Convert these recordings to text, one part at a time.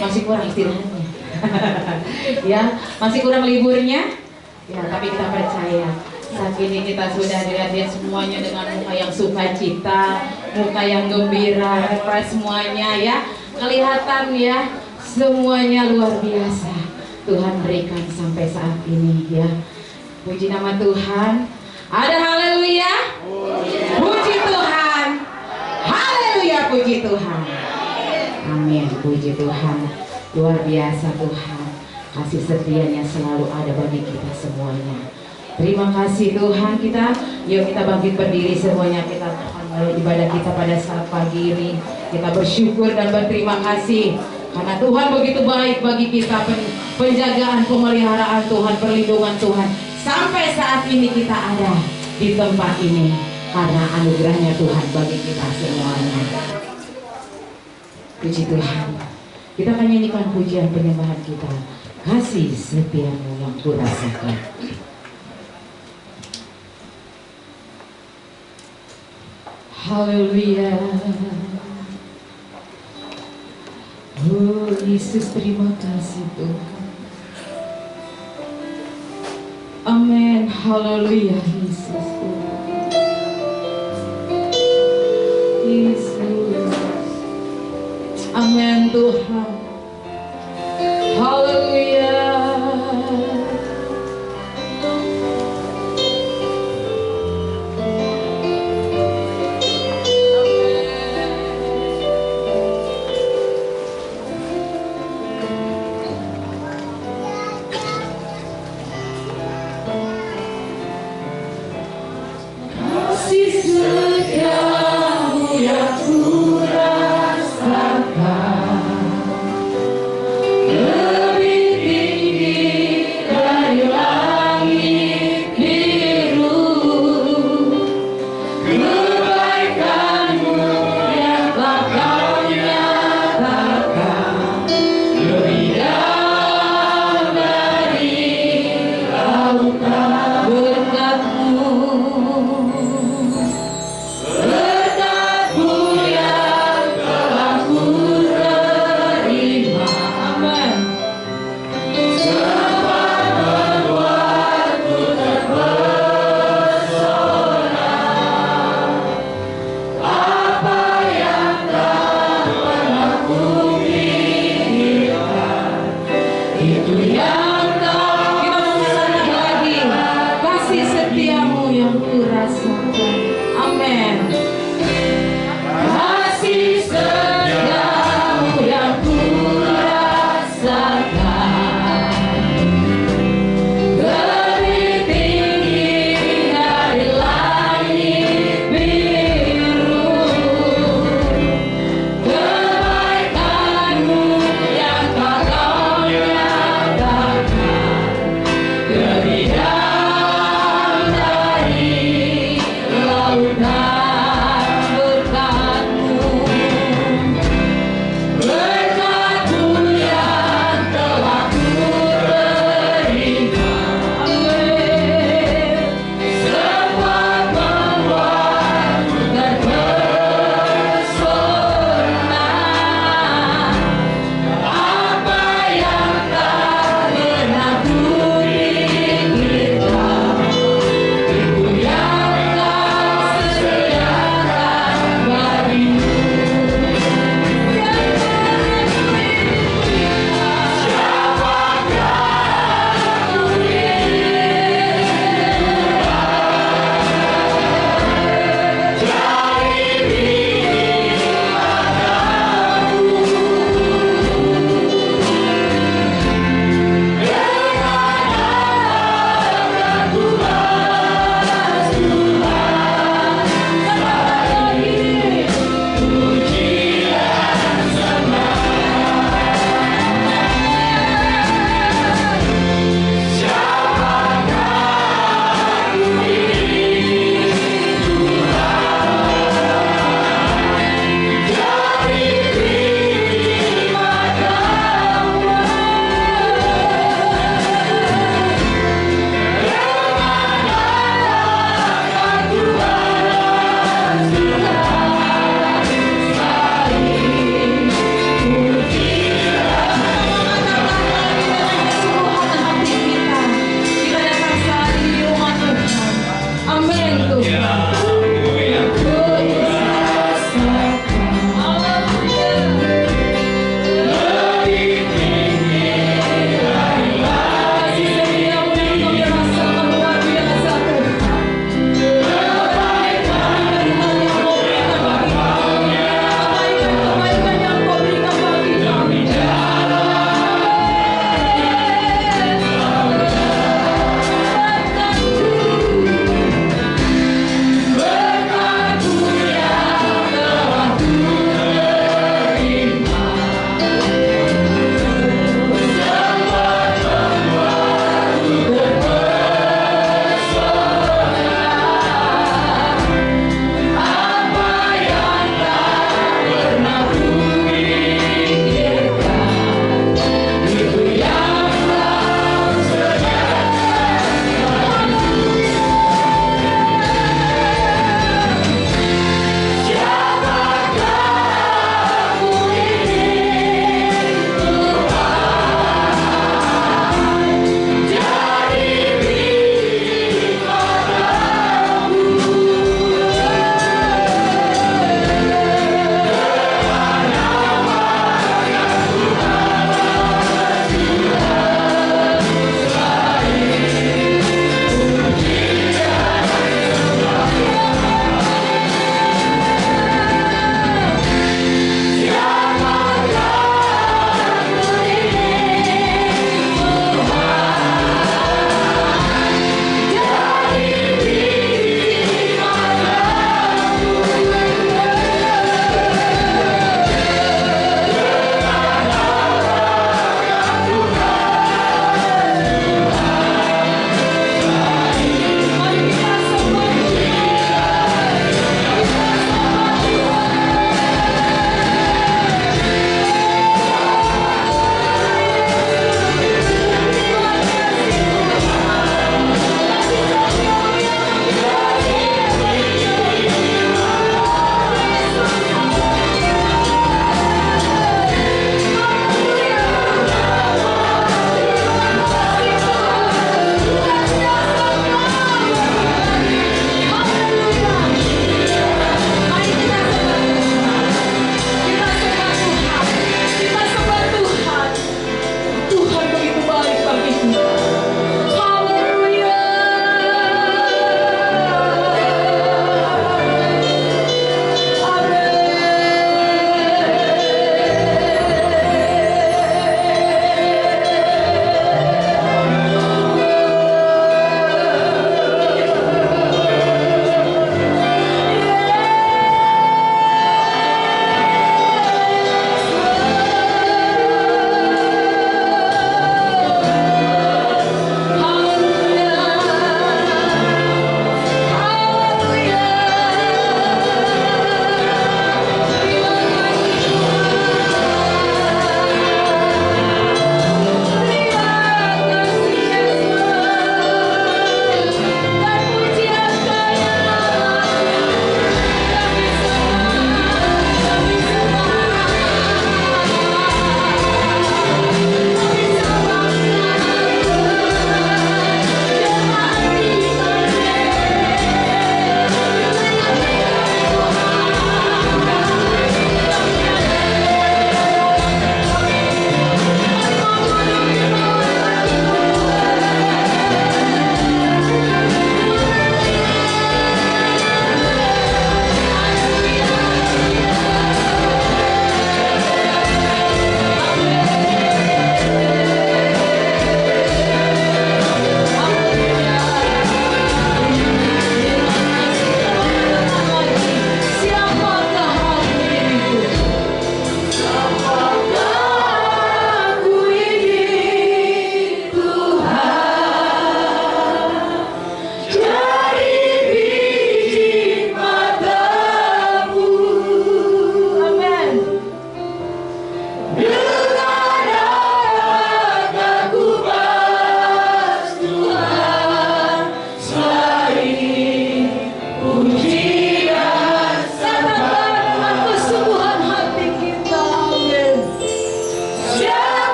masih kurang istirahatnya. Ya, masih kurang liburnya. Ya, tapi kita percaya saat ini kita sudah dilihat semuanya dengan muka yang sukacita, muka yang gembira, refresh semuanya ya. Kelihatan ya, semuanya luar biasa. Tuhan berikan sampai saat ini ya. Puji nama Tuhan. Ada haleluya. Puji Tuhan. Haleluya, puji Tuhan. Amin, puji Tuhan. Luar biasa Tuhan. Kasih setianya selalu ada bagi kita semuanya. Terima kasih Tuhan kita. Yuk kita bangkit berdiri semuanya. Kita akan ibadah kita pada saat pagi ini. Kita bersyukur dan berterima kasih karena Tuhan begitu baik bagi kita. Penjagaan, pemeliharaan Tuhan, perlindungan Tuhan. Sampai saat ini kita ada di tempat ini karena anugerahnya Tuhan bagi kita semuanya. Puji Tuhan. Kita akan nyanyikan pujian penyembahan kita. Kasih setiamu yang kurasakan. Haleluya. Oh Yesus, terima kasih Tuhan. Amin. Haleluya Yesus. Yesus. Amin Tuhan. Haleluya.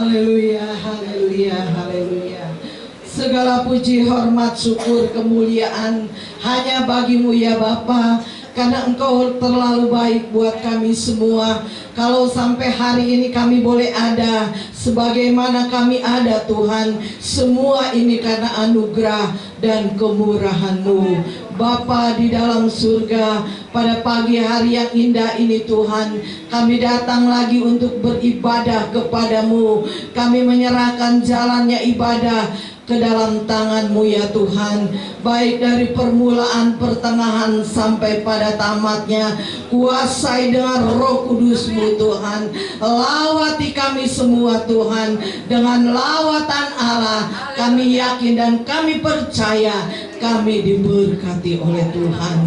Haleluya, haleluya, haleluya. Segala puji, hormat, syukur, kemuliaan hanya bagimu ya Bapa, karena Engkau terlalu baik buat kami semua. Kalau sampai hari ini kami boleh ada sebagaimana kami ada Tuhan, semua ini karena anugerah dan kemurahan-Mu Bapa di dalam surga. Pada pagi hari yang indah ini Tuhan, kami datang lagi untuk beribadah kepadamu. Kami menyerahkan jalannya ibadah ke dalam tangan-Mu ya Tuhan, baik dari permulaan, pertengahan sampai pada tamatnya. Kuasai dengan Roh Kudus-Mu Tuhan, lawati kami semua Tuhan dengan lawatan Allah. Kami yakin dan kami percaya kami diberkati oleh Tuhan.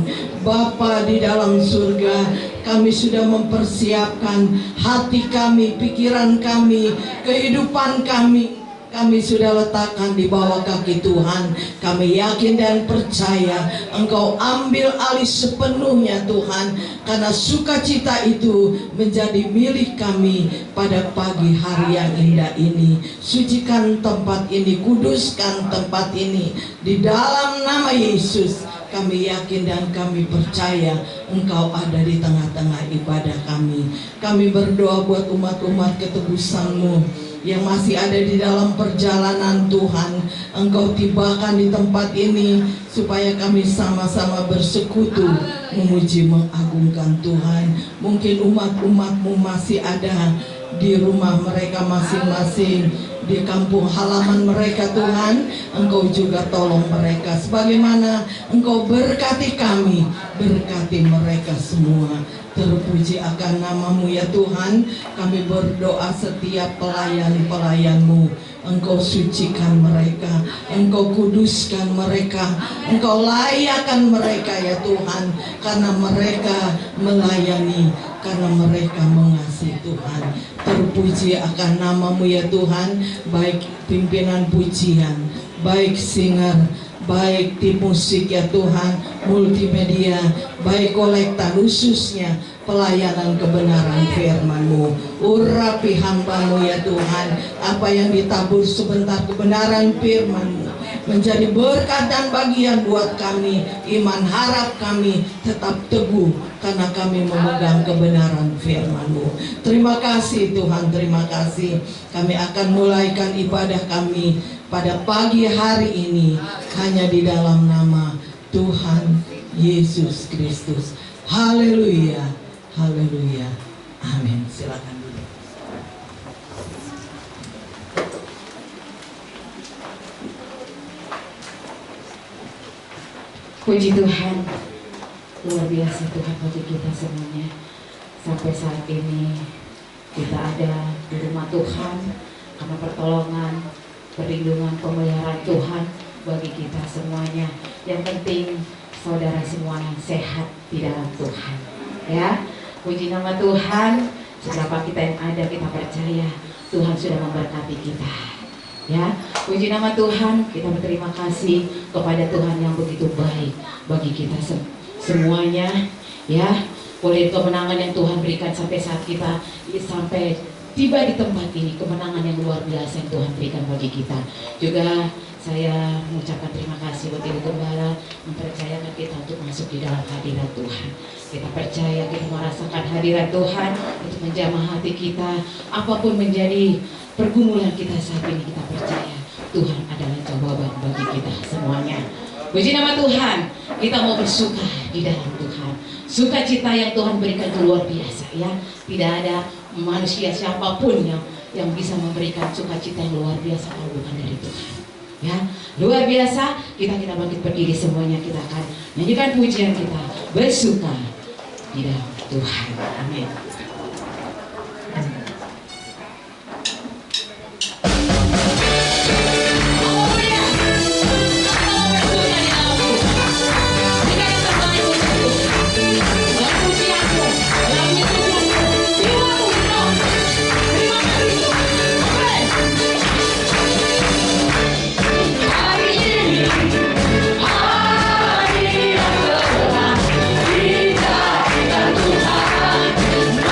Bapa di dalam surga, kami sudah mempersiapkan hati kami, pikiran kami, kehidupan kami sudah letakkan di bawah kaki Tuhan. Kami yakin dan percaya Engkau ambil alih sepenuhnya Tuhan, karena sukacita itu menjadi milik kami pada pagi hari yang indah ini. Sucikan tempat ini, kuduskan tempat ini di dalam nama Yesus. Kami yakin dan kami percaya Engkau ada di tengah-tengah ibadah kami. Kami berdoa buat umat-umat ketebusan-Mu yang masih ada di dalam perjalanan Tuhan. Engkau tibakan di tempat ini supaya kami sama-sama bersekutu memuji mengagungkan Tuhan. Mungkin umat-umat-Mu masih ada di rumah mereka masing-masing, di kampung halaman mereka Tuhan. Engkau juga tolong mereka sebagaimana Engkau berkati kami, berkati mereka semua. Terpuji akan nama-Mu ya Tuhan. Kami berdoa setiap pelayan-pelayan-Mu, Engkau sucikan mereka, Engkau kuduskan mereka, Engkau layakkan mereka ya Tuhan, karena mereka melayani, karena mereka mengasihi Tuhan. Terpuji akan nama-Mu ya Tuhan. Baik pimpinan pujian, baik singer, baik tim musik ya Tuhan, multimedia, baik kolekta, khususnya pelayanan kebenaran firman-Mu. Urapi hamba-Mu ya Tuhan, apa yang ditabur sebentar kebenaran firman-Mu menjadi berkat dan bagian buat kami. Iman harap kami tetap teguh karena kami memegang kebenaran firman-Mu. Terima kasih Tuhan, terima kasih. Kami akan mulaikan ibadah kami pada pagi hari ini hanya di dalam nama Tuhan Yesus Kristus. Haleluya, haleluya, amin. Silakan dulu. Puji Tuhan, luar biasa Tuhan bagi kita semuanya. Sampai saat ini kita ada di rumah Tuhan karena pertolongan, perlindungan, pemeliharaan Tuhan bagi kita semuanya. Yang penting saudara semuanya sehat di dalam Tuhan. Ya, puji nama Tuhan. Siapa kita yang ada, kita percaya Tuhan sudah memberkati kita. Ya, puji nama Tuhan. Kita berterima kasih kepada Tuhan yang begitu baik bagi kita semuanya. Ya, oleh kemenangan yang Tuhan berikan sampai saat kita sampai tiba di tempat ini, kemenangan yang luar biasa yang Tuhan berikan bagi kita. Juga saya mengucapkan terima kasih buat Ibu Gembala mempercayakan kita untuk masuk di dalam hadirat Tuhan. Kita percaya kita merasakan hadirat Tuhan untuk menjamah hati kita. Apapun menjadi pergumulan kita saat ini, kita percaya Tuhan adalah jawaban bagi kita semuanya. Puji nama Tuhan. Kita mau bersuka di dalam Tuhan. Sukacita yang Tuhan berikan itu luar biasa ya. Tidak ada manusia siapapun yang bisa memberikan sukacita yang luar biasa kalau bukan dari Tuhan. Ya, luar biasa. Kita bangkit berdiri semuanya, kita akan nyanyikan pujian kita, bersuka di dalam Tuhan. Amin. Hari yang telah kita Tuhan.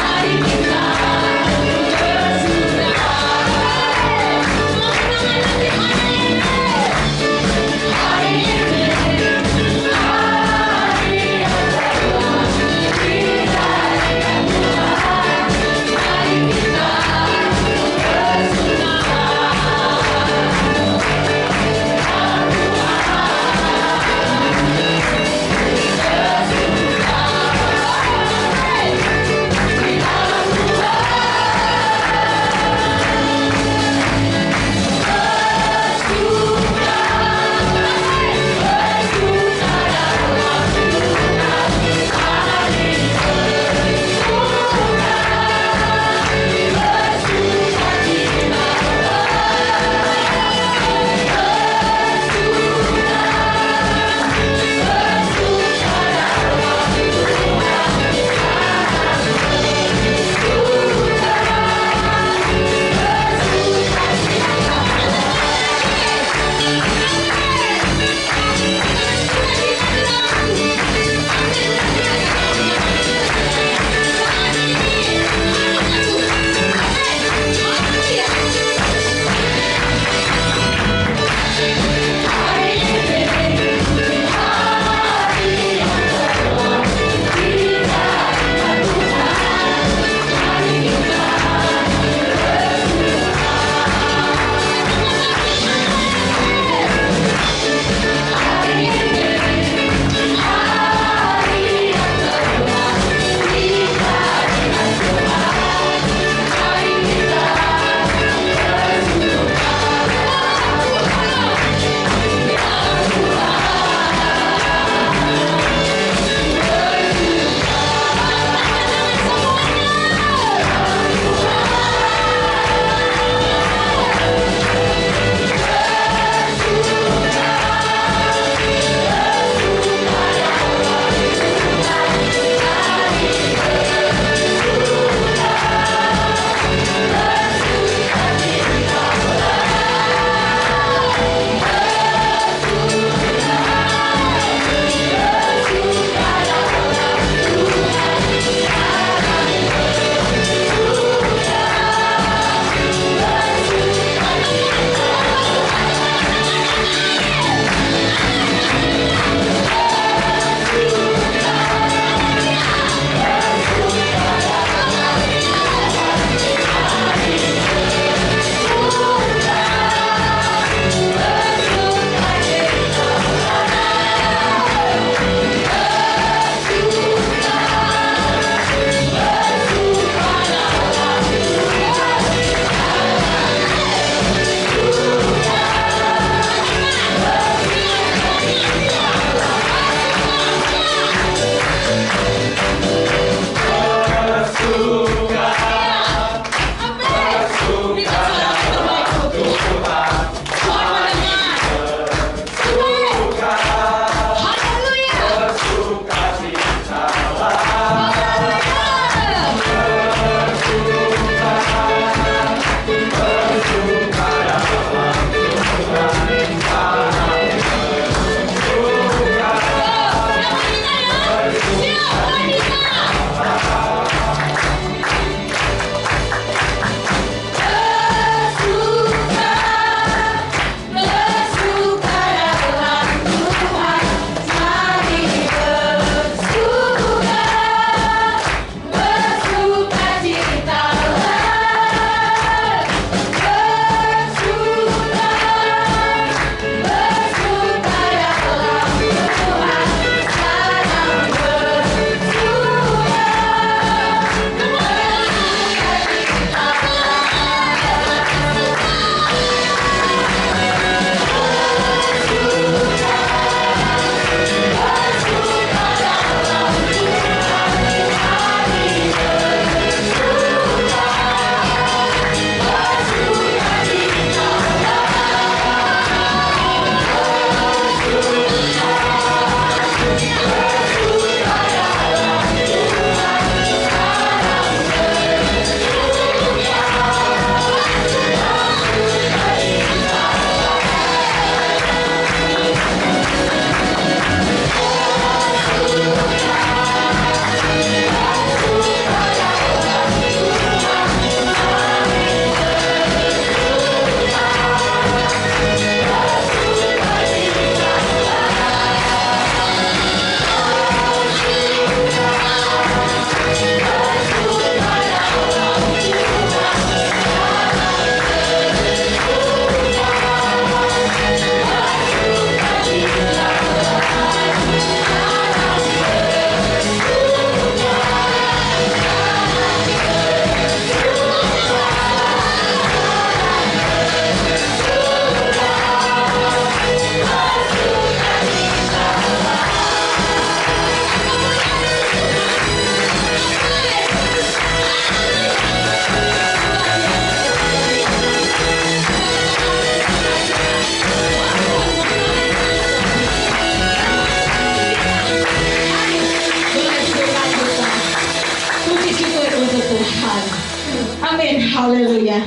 Haleluya.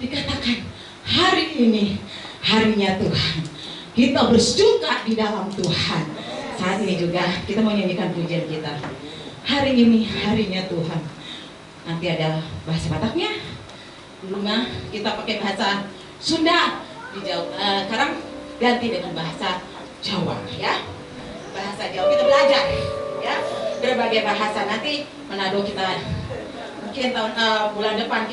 Dikatakan hari ini harinya Tuhan. Kita bersuka di dalam Tuhan. Saat ini juga kita mau nyanyikan pujian kita. Hari ini harinya Tuhan. Nanti ada bahasa Bataknya. Dulu mah kita pakai bahasa Sunda. Sekarang ganti dengan bahasa Jawa ya. Bahasa Jawa kita belajar ya. Berbagai bahasa, nanti Manado kita mungkin tahun bulan depan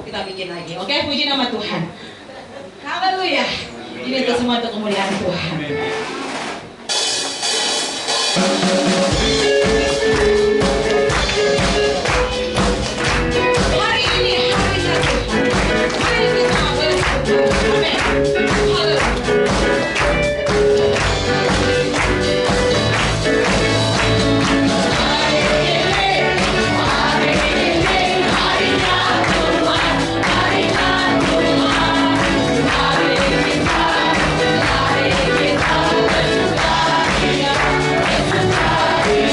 kita bikin lagi. Oke, puji nama Tuhan. Haleluya. Ini untuk semua untuk kemuliaan Tuhan. Hari ini harinya Tuhan. Mari kita bersyukur. Amin. Haleluya. Hari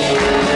kita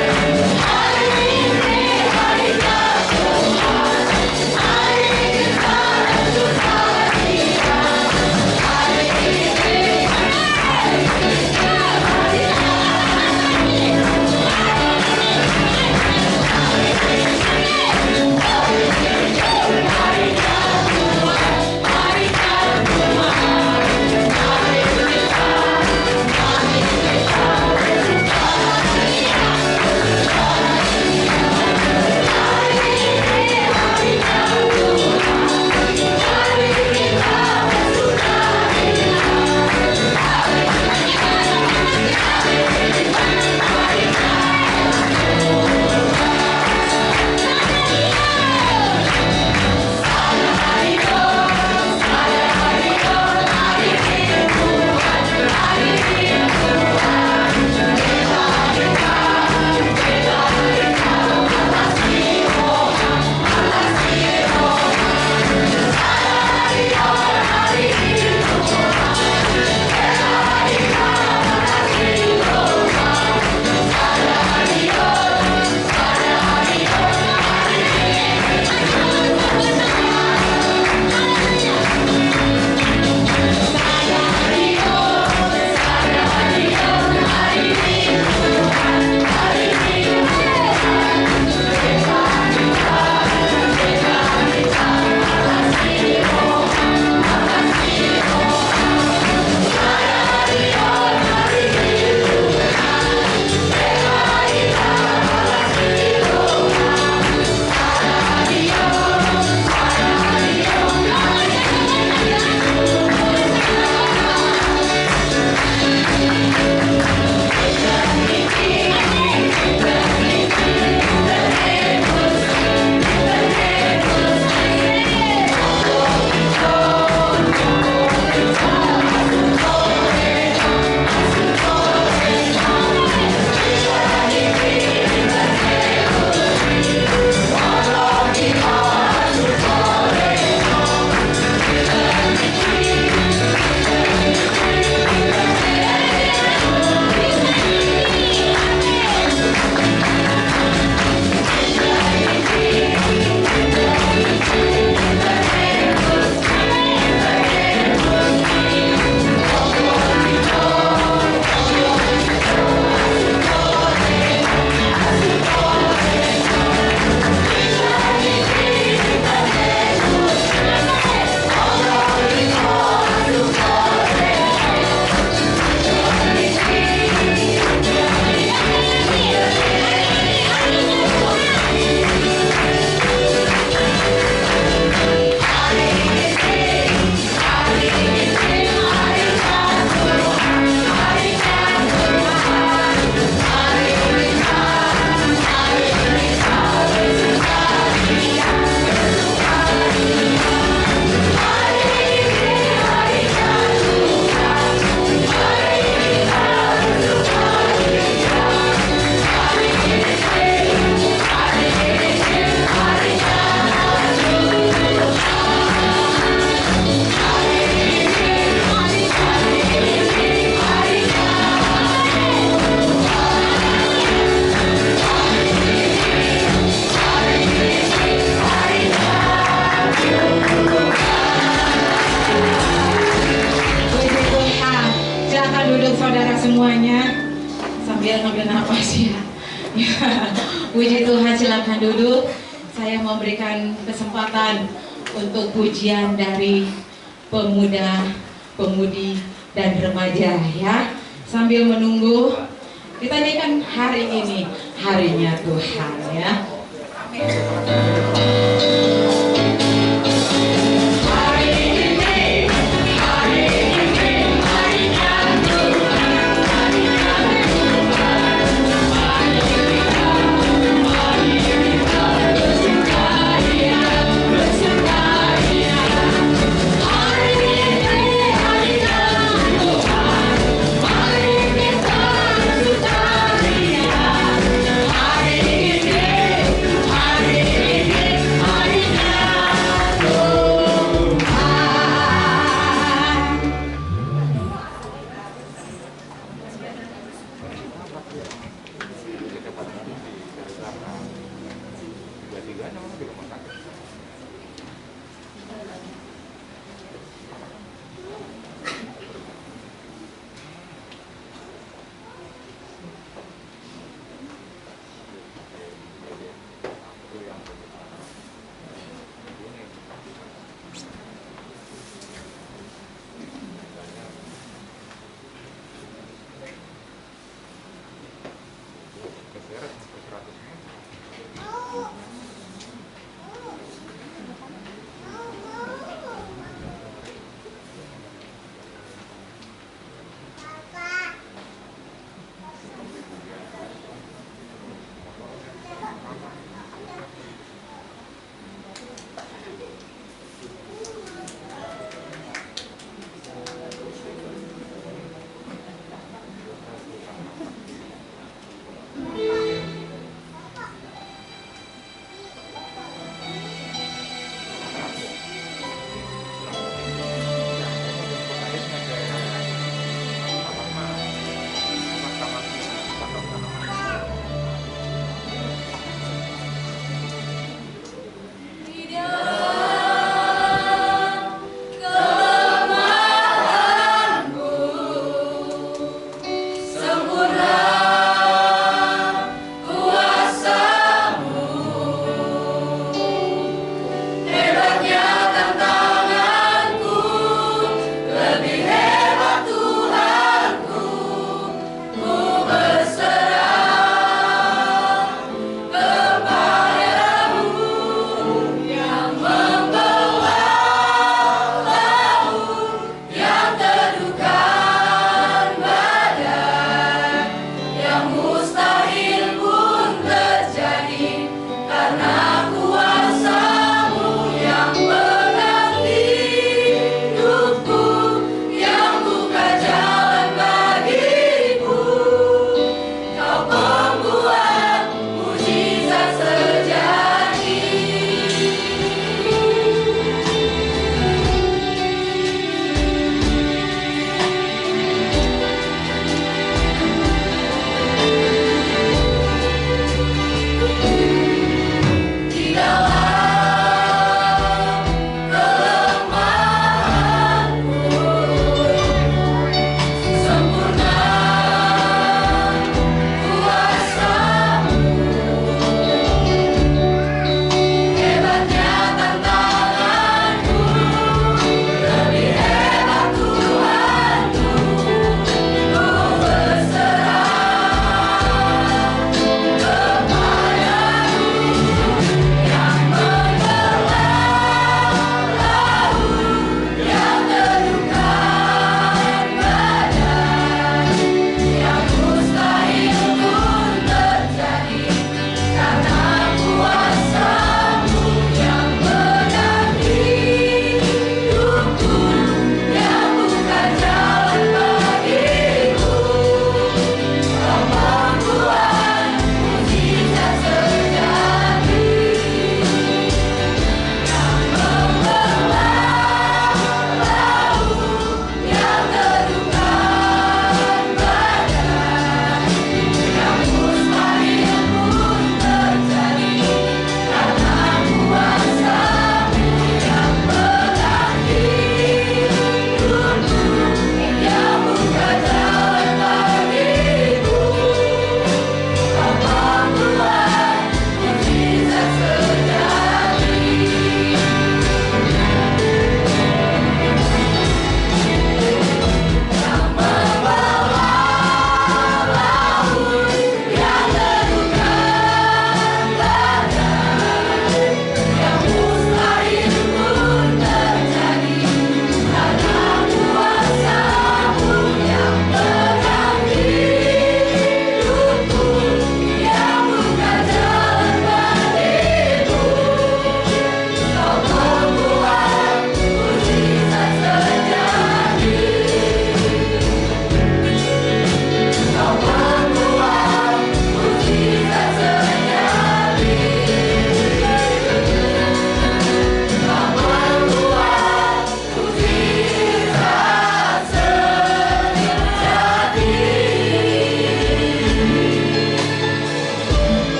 semuanya sambil ngambil nafas ya. Puji Tuhan, silakan duduk. Saya memberikan kesempatan untuk pujian dari pemuda, pemudi dan remaja ya. Sambil menunggu, kita ini kan hari ini harinya Tuhan ya. Hari ini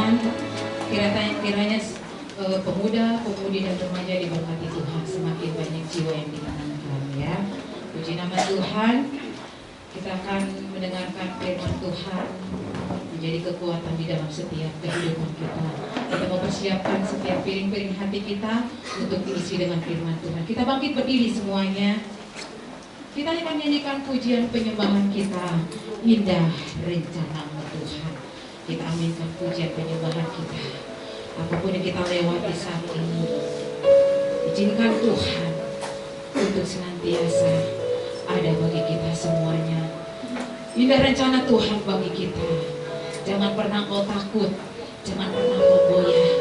Tuhan. Kiranya pemuda-pemudi dan remaja diberkati Tuhan, semakin banyak jiwa yang ditenangkan ya. Puji nama Tuhan. Kita akan mendengarkan firman Tuhan menjadi kekuatan di dalam setiap kehidupan kita. Kita mempersiapkan setiap piring-piring hati kita untuk diisi dengan firman Tuhan. Kita bangkit berdiri semuanya. Kita akan menyanyikan pujian penyembahan kita, indah rencana Tuhan. Kita aminkan pujian penyembahan kita. Apapun yang kita lewati saat ini, izinkan Tuhan untuk senantiasa ada bagi kita semuanya. Indah rencana Tuhan bagi kita. Jangan pernah kau takut, jangan pernah kau goyah,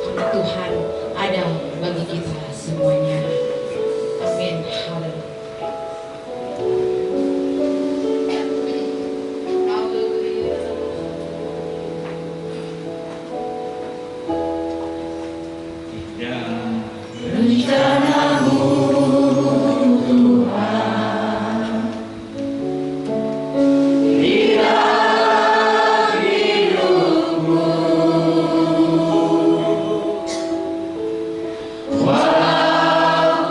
karena Tuhan ada bagi kita semuanya. Amin. Haleluya. Wow.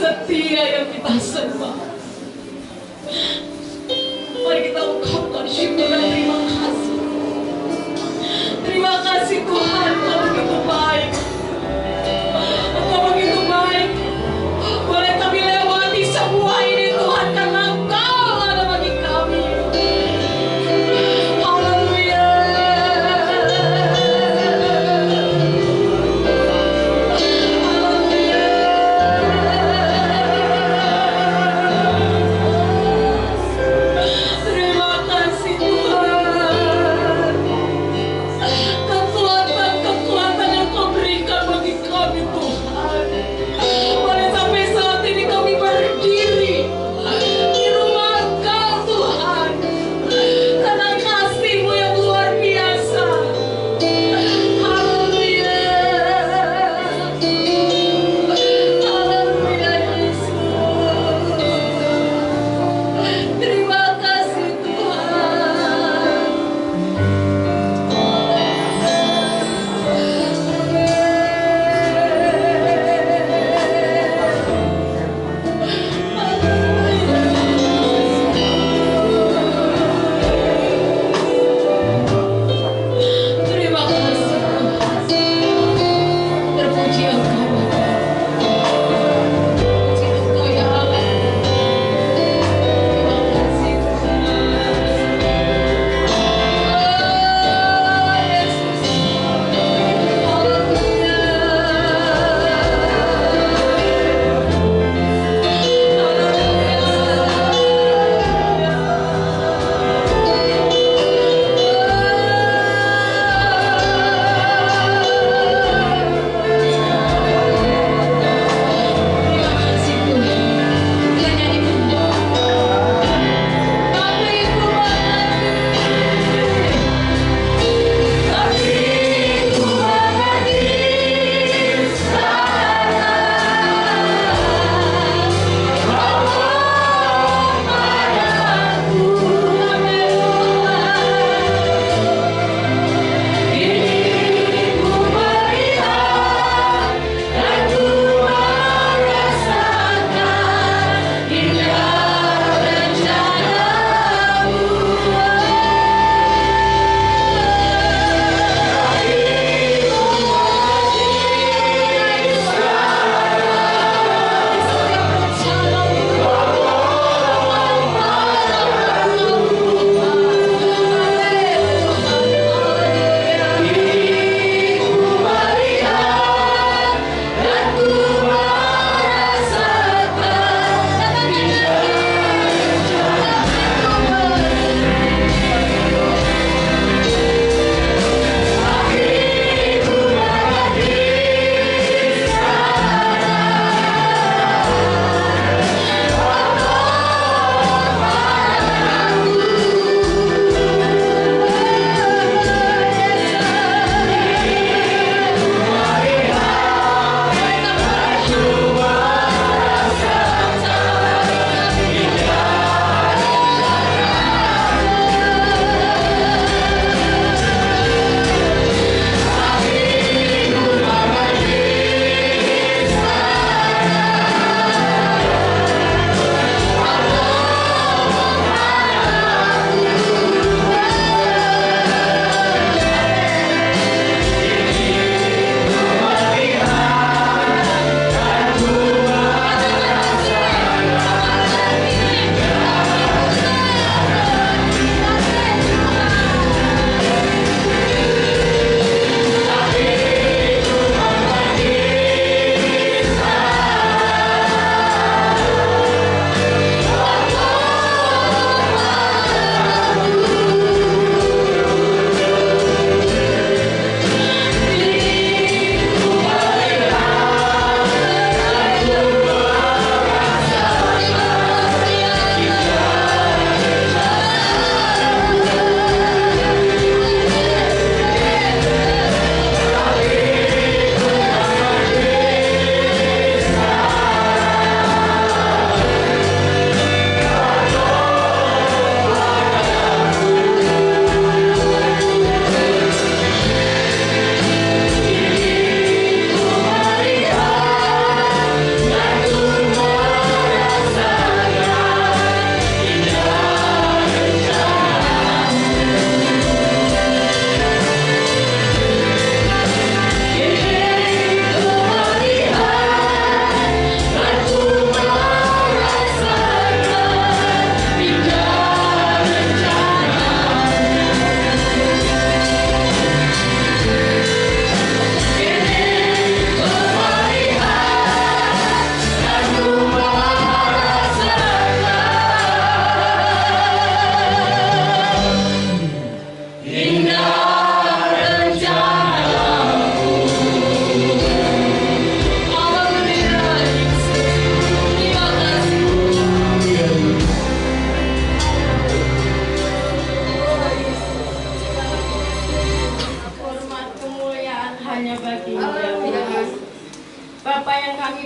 setia yang kita sembah. Mari kita ungkapkan syukur dan terima kasih. Terima kasih Tuhan, Engkau begitu baik. Engkau begitu baik. Boleh kami lewati semua ini Tuhan, karena Engkau ada bagi kami. Haleluya. Terima kasih Tuhan. Kekuatan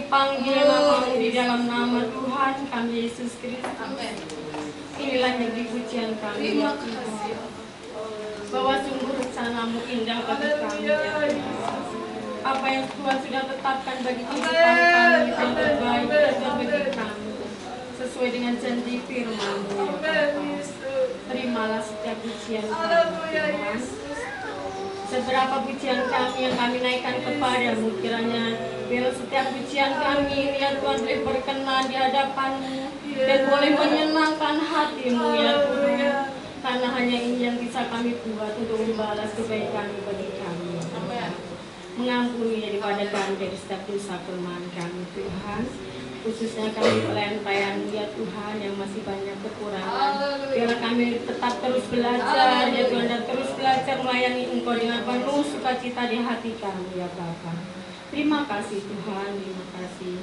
dipanggil namamu di dalam nama Tuhan kami Yesus Kristus. Inilah negeri pujian kami ya Tuhan, bahwa sungguh rencanamu indah bagi kami ya Tuhan. Apa yang Tuhan sudah tetapkan bagi kehidupan kami yang terbaik dan bagi kami sesuai dengan janji firman-Mu ya Bapa. Terimalah setiap pujian kami Tuhan. Seberapa pujian kami yang kami naikkan kepadamu, kiranya biar setiap pujian kami ya Tuhan boleh berkenan di hadapan-Mu dan boleh menyenangkan hati-Mu ya Tuhan. Karena hanya ini yang bisa kami buat untuk membalas kebaikan bagi kami. Mengampuni daripada kami dari setiap dosa kelemahan kami Tuhan. Khususnya kami pelayan-pelayan ya Tuhan yang masih banyak kekurangan. Biarlah kami tetap terus belajar ya Tuhan, dan terus belajar melayani Engkau dengan penuh sukacita di hati kami ya Bapa. Terima kasih Tuhan, terima kasih.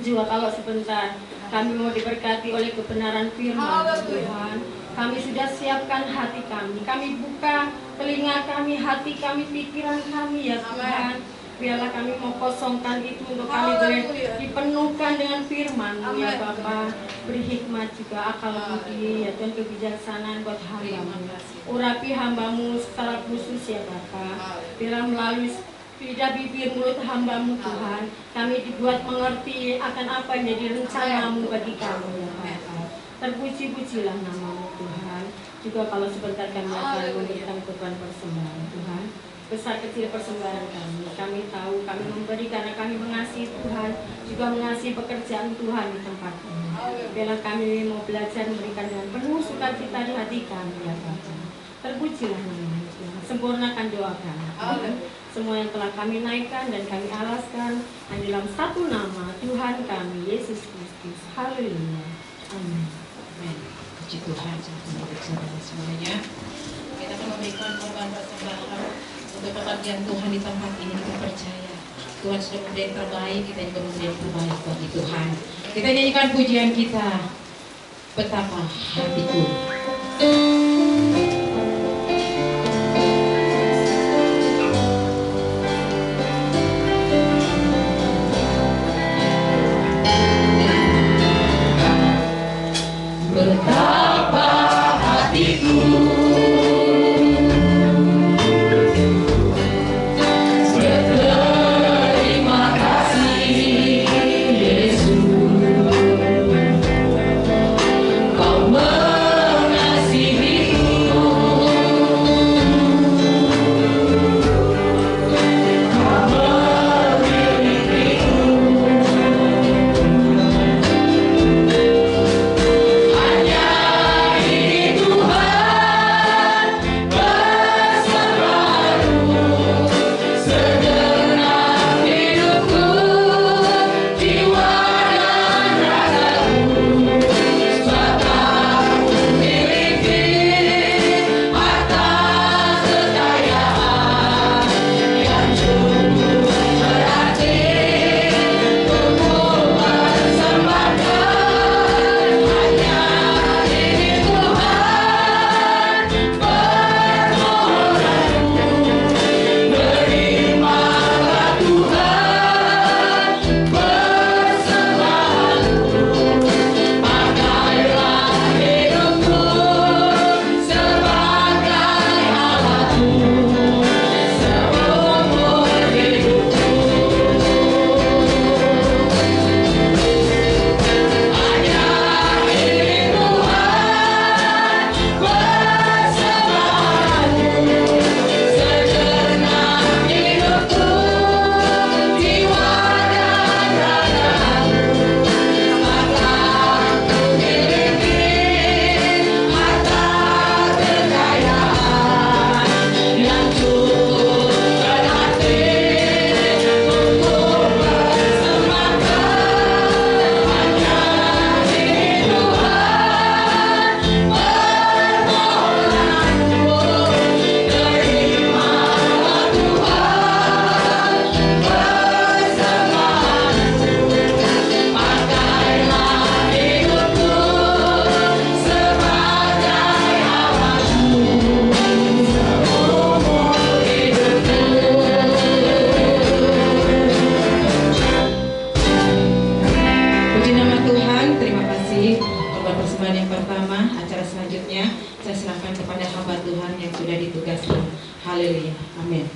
Juga kalau sebentar kami mau diberkati oleh kebenaran firman Tuhan, kami sudah siapkan hati kami buka telinga kami, hati kami, pikiran kami ya Tuhan. Biarlah kami mau kosongkan itu untuk kami boleh dipenuhkan dengan firman-Mu ya Bapa. Beri hikmat juga akal budi ya Tuhan, kebijaksanaan buat hamba-Mu. Urapi hamba-Mu secara khusus ya Bapa. Biarlah melalui lidah bibir mulut hamba-Mu Tuhan, kami dibuat mengerti akan apa yang jadi rencana-Mu bagi kami ya Bapa. Terpuji-pujilah nama-Mu Tuhan. Juga kalau sebentar kami akan memberikan korban persembahan Tuhan, besar kecil persembahan kami tahu kami memberi karena kami mengasihi Tuhan, juga mengasihi pekerjaan Tuhan di tempat ini. Biarlah kami mau belajar memberikan dengan penuh sukacita di hati kami ya Bapa. Terpujilah nama Tuhan, sempurnakan doa kami Tuhan. Semua yang telah kami naikkan dan kami alaskan hanya dalam satu nama Tuhan kami Yesus Kristus. Haleluya. Amin. Amin. Puji Tuhan, saudara semuanya. Kita akan memberikan korban persembahan untuk pekerjaan Tuhan di tempat ini. Kita percaya Tuhan sudah memberi yang terbaik, kita juga memberi yang terbaik bagi Tuhan. Kita nyanyikan pujian kita, betapa hatiku. Betapa hatiku berterima kasih Yesus, Kau mengasihi Pada persembahan yang pertama, acara selanjutnya saya serahkan kepada hamba Tuhan yang sudah ditugaskan. Haleluya, amin.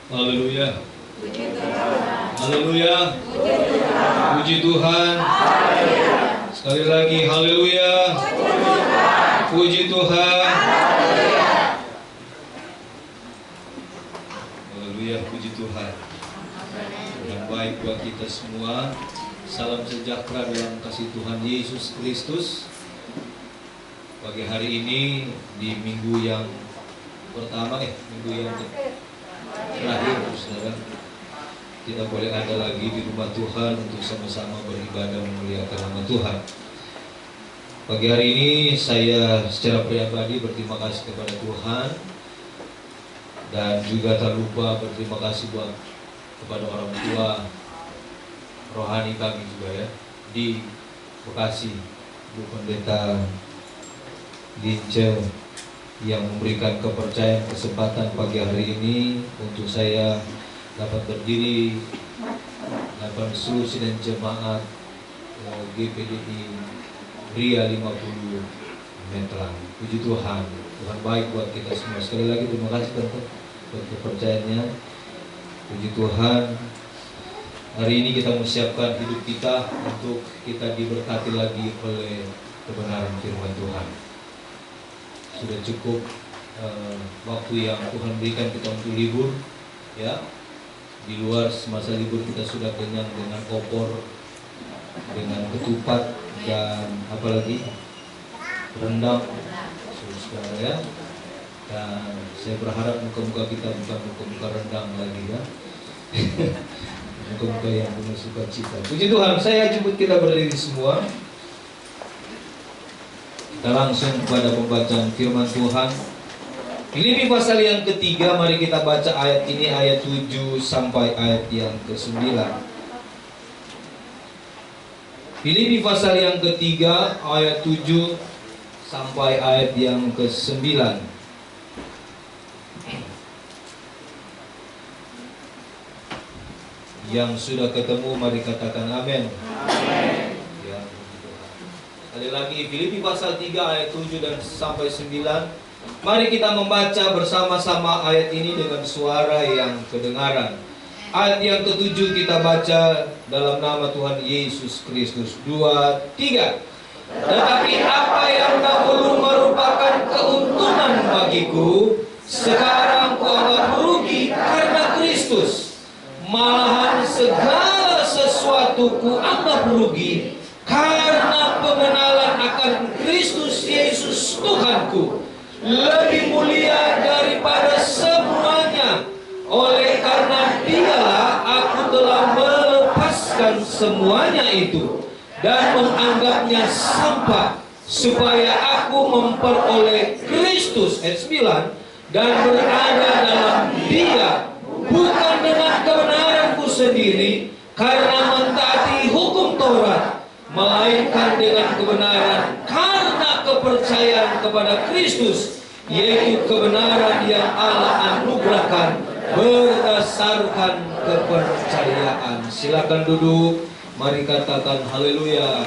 Haleluya. Haleluya. Puji Tuhan. Sekali lagi haleluya. Puji Tuhan. Haleluya, puji Tuhan. Yang baik buat kita semua. Salam sejahtera dalam kasih Tuhan Yesus Kristus. Pagi hari ini di minggu yang pertama minggu yang terakhir, saudara, tidak boleh ada lagi di rumah Tuhan untuk sama-sama beribadah memuliakan nama Tuhan. Pagi hari ini saya secara pribadi berterima kasih kepada Tuhan, dan juga tak lupa berterima kasih kepada orang tua rohani kami juga ya di Bekasi, Bu Pendeta Gince, yang memberikan kepercayaan kesempatan pagi hari ini untuk saya dapat berdiri dalam solusi dan jemaat GPDI Ria 50 Metlang. Puji Tuhan, Tuhan baik buat kita semua. Sekali lagi terima kasih Tante buat kepercayaannya. Puji Tuhan, hari ini kita mempersiapkan hidup kita untuk kita diberkati lagi oleh kebenaran firman Tuhan. Sudah cukup waktu yang Tuhan berikan kita untuk libur, ya. Di luar semasa libur kita sudah kenyang dengan opor, dengan ketupat, dan apalagi rendang, saudara ya. Dan saya berharap muka-muka kita bukan muka-muka rendang lagi ya. Muka-muka yang penuh sukacita. Puji Tuhan, saya jemput kita berdiri semua. Kita langsung kepada pembacaan firman Tuhan. Filipi pasal yang ketiga, mari kita baca ayat ini, ayat 7 sampai ayat yang ke-9. Filipi pasal yang ketiga, ayat 7 sampai ayat yang ke-9. Yang sudah ketemu, mari katakan amin. Sekali lagi, Filipi pasal 3 ayat 7 dan sampai 9. Mari kita membaca bersama-sama ayat ini dengan suara yang kedengaran. Ayat yang ke-7 kita baca dalam nama Tuhan Yesus Kristus. 2, 3. Tetapi apa yang dahulu merupakan keuntungan bagiku, sekarang kuanggap rugi karena Kristus. Malahan segala sesuatu kuanggap rugi karena pengenalan akan Kristus Yesus Tuhanku, lebih mulia daripada semuanya. Oleh karena Dialah aku telah melepaskan semuanya itu dan menganggapnya sampah, supaya aku memperoleh Kristus, ayat 9, dan berada dalam Dia, bukan dengan kebenaranku sendiri karena mentaati hukum Taurat, melainkan dengan kebenaran karena kepercayaan kepada Kristus, yaitu kebenaran yang Allah anugerahkan berdasarkan kepercayaan. Silakan duduk, mari katakan haleluya.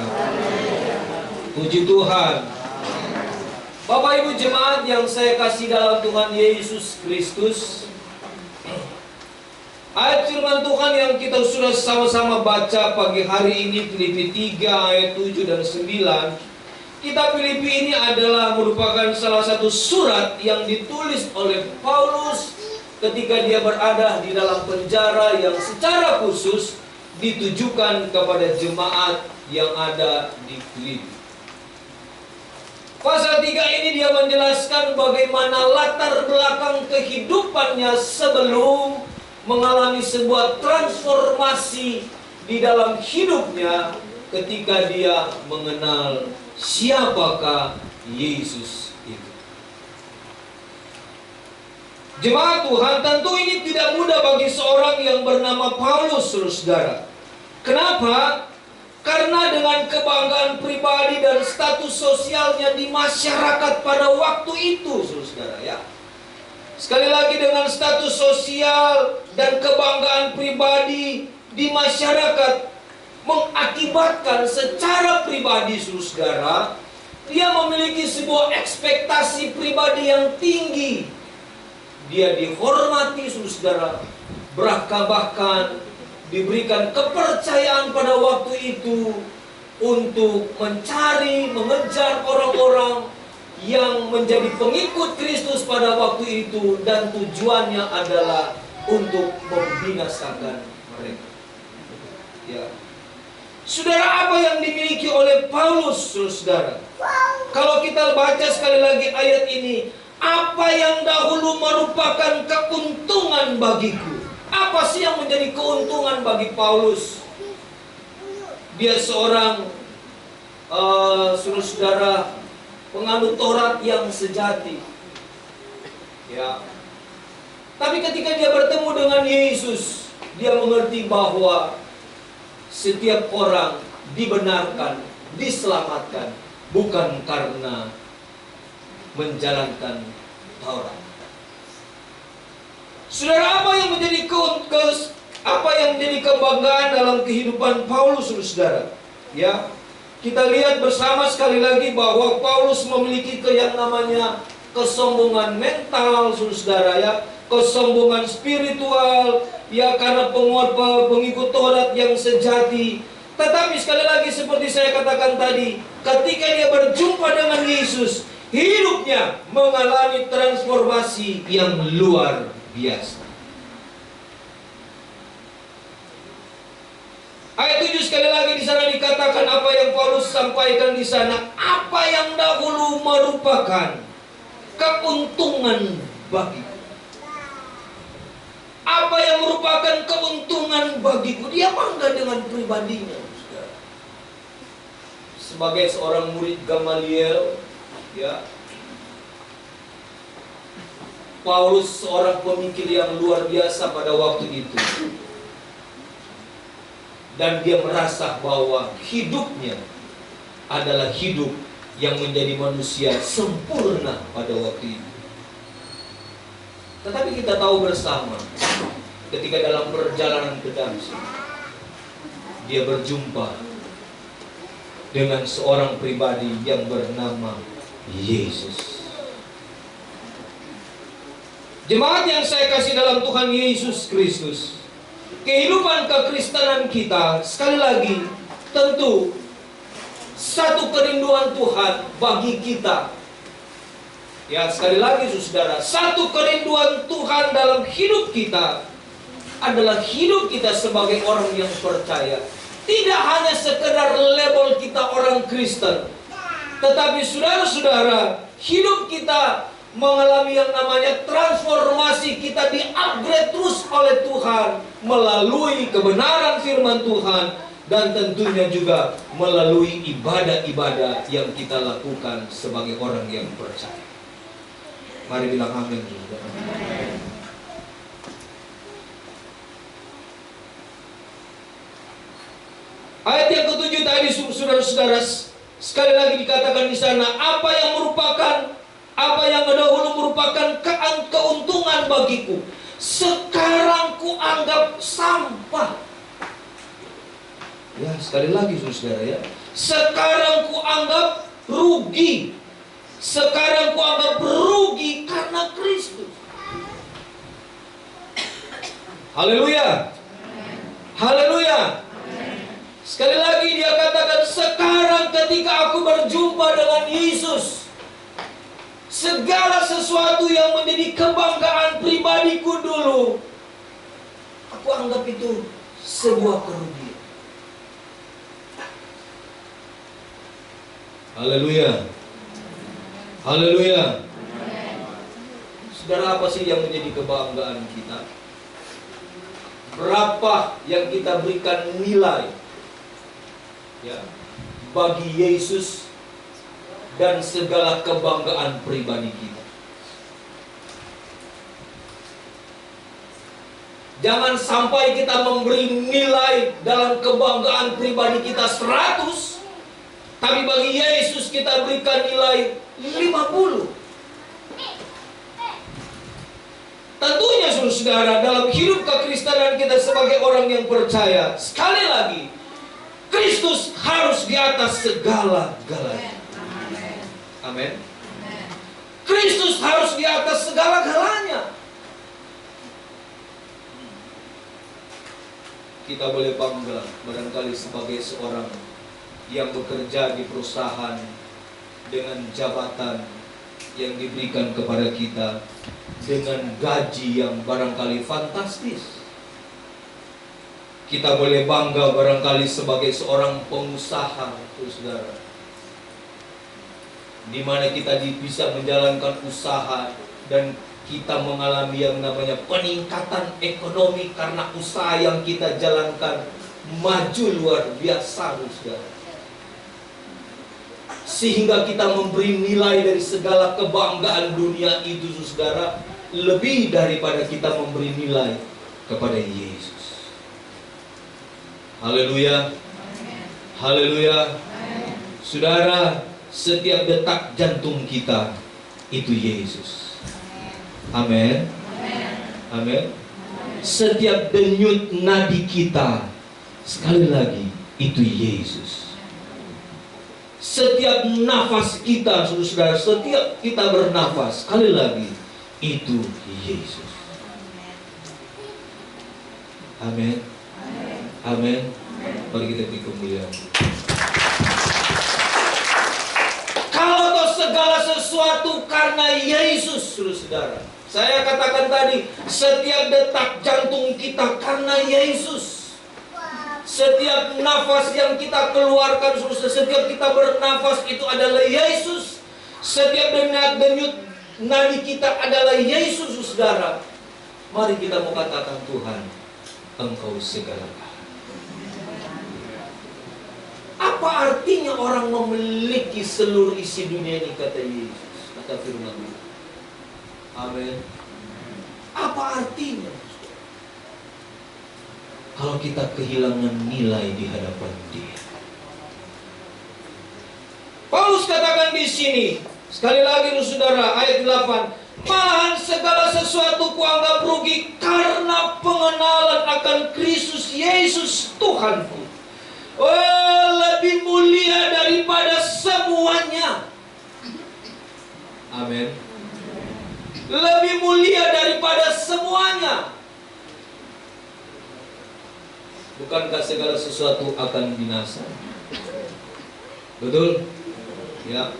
Puji Tuhan. Bapak Ibu jemaat yang saya kasih dalam Tuhan Yesus Kristus, ayat firman Tuhan yang kita sudah sama-sama baca pagi hari ini, Filipi 3 ayat 7 dan 9. Kitab Filipi ini adalah merupakan salah satu surat yang ditulis oleh Paulus ketika dia berada di dalam penjara yang secara khusus ditujukan kepada jemaat yang ada di Filipi. Pasal 3 ini dia menjelaskan bagaimana latar belakang kehidupannya sebelum mengalami sebuah transformasi di dalam hidupnya ketika dia mengenal siapakah Yesus itu. Jemaat Tuhan, tentu ini tidak mudah bagi seorang yang bernama Paulus, saudara. Kenapa? Karena dengan kebanggaan pribadi dan status sosialnya di masyarakat pada waktu itu, saudara ya. Sekali lagi, dengan status sosial dan kebanggaan pribadi di masyarakat mengakibatkan secara pribadi, saudara, dia memiliki sebuah ekspektasi pribadi yang tinggi. Dia dihormati, saudara, bahkan diberikan kepercayaan pada waktu itu untuk mencari, mengejar orang-orang yang menjadi pengikut Kristus pada waktu itu, dan tujuannya adalah untuk membinasakan mereka. Ya. Saudara, apa yang dimiliki oleh Paulus, saudara? Kalau kita baca sekali lagi ayat ini, apa yang dahulu merupakan keuntungan bagiku. Apa sih yang menjadi keuntungan bagi Paulus? Dia seorang saudara penganut Taurat yang sejati. Ya. Tapi ketika dia bertemu dengan Yesus, dia mengerti bahwa setiap orang dibenarkan, diselamatkan bukan karena menjalankan Taurat. Saudara, apa yang menjadi kebanggaan dalam kehidupan Paulus, saudara? Ya, kita lihat bersama sekali lagi bahwa Paulus memiliki yang namanya kesombongan mental, saudara ya, kesombongan spiritual, ya, karena pengikut Taurat yang sejati. Tetapi sekali lagi seperti saya katakan tadi, ketika dia berjumpa dengan Yesus, hidupnya mengalami transformasi yang luar biasa. Ayat 7 sekali lagi di sana dikatakan apa yang Paulus sampaikan di sana, apa yang dahulu merupakan keuntungan bagiku. Apa yang merupakan keuntungan bagiku. Dia bangga dengan pribadinya. Sebagai seorang murid Gamaliel, ya, Paulus seorang pemikir yang luar biasa pada waktu itu. Dan dia merasa bahwa hidupnya adalah hidup yang menjadi manusia sempurna pada waktu itu. Tetapi kita tahu bersama, ketika dalam perjalanan ke Damsyik, dia berjumpa dengan seorang pribadi yang bernama Yesus. Jemaat yang saya kasih dalam Tuhan Yesus Kristus, kehidupan kekristenan kita sekali lagi tentu satu kerinduan Tuhan bagi kita. Ya, sekali lagi saudara, satu kerinduan Tuhan dalam hidup kita adalah hidup kita sebagai orang yang percaya. Tidak hanya sekedar label kita orang Kristen, tetapi saudara-saudara, hidup kita mengalami yang namanya transformasi. Kita di-upgrade terus oleh Tuhan melalui kebenaran firman Tuhan, dan tentunya juga melalui ibadah-ibadah yang kita lakukan sebagai orang yang percaya. Mari bilang amin. Ayat yang ke-7 tadi, saudara-saudara, sekali lagi dikatakan di sana, apa yang dahulu merupakan keuntungan bagiku, sekarang ku anggap sampah. Ya, sekali lagi saudara ya, sekarang ku anggap rugi. Sekarang ku anggap rugi karena Kristus. Haleluya. Haleluya. Sekali lagi dia katakan, sekarang ketika aku berjumpa dengan Yesus, segala sesuatu yang menjadi kebanggaan pribadiku dulu, aku anggap itu sebuah kerugian. Haleluya. Haleluya. Saudara, apa sih yang menjadi kebanggaan kita? Berapa yang kita berikan nilai, ya, bagi Yesus dan segala kebanggaan pribadi kita. Jangan sampai kita memberi nilai dalam kebanggaan pribadi kita 100, tapi bagi Yesus kita berikan nilai 50. Tentunya saudara, dalam hidup kekristenan kita sebagai orang yang percaya, sekali lagi, Kristus harus di atas segala-galanya. Amin. Kristus harus di atas segala-galanya. Kita boleh bangga barangkali sebagai seorang yang bekerja di perusahaan dengan jabatan yang diberikan kepada kita, dengan gaji yang barangkali fantastis. Kita boleh bangga barangkali sebagai seorang pengusaha, saudara, di mana kita bisa menjalankan usaha dan kita mengalami yang namanya peningkatan ekonomi karena usaha yang kita jalankan maju luar biasa, saudara. Sehingga kita memberi nilai dari segala kebanggaan dunia itu, saudara, lebih daripada kita memberi nilai kepada Yesus. Haleluya. Haleluya. Saudara, setiap detak jantung kita itu Yesus. Amin. Amin. Setiap denyut nadi kita, sekali lagi, itu Yesus. Setiap nafas kita, saudara, setiap kita bernafas, sekali lagi, itu Yesus. Amin. Amin. Mari kita beri kemuliaan. Kalau toh segala sesuatu karena Yesus, saudara. Saya katakan tadi, setiap detak jantung kita karena Yesus. Setiap nafas yang kita keluarkan, setiap kita bernafas itu adalah Yesus. Setiap denyut nadi kita adalah Yesus, saudara. Mari kita mau katakan, Tuhan, Engkau segala-galanya. Apa artinya orang memiliki seluruh isi dunia ini, kata Yesus, kata firman Tuhan. Amin. Apa artinya? Kalau kita kehilangan nilai di hadapan Dia. Paulus katakan di sini, sekali lagi saudara, ayat 8, malahan segala sesuatu kuanggap rugi karena pengenalan akan Kristus Yesus Tuhanku. Oh, lebih mulia daripada semuanya. Amin. Lebih mulia daripada semuanya. Bukankah segala sesuatu akan binasa? Betul? Ya.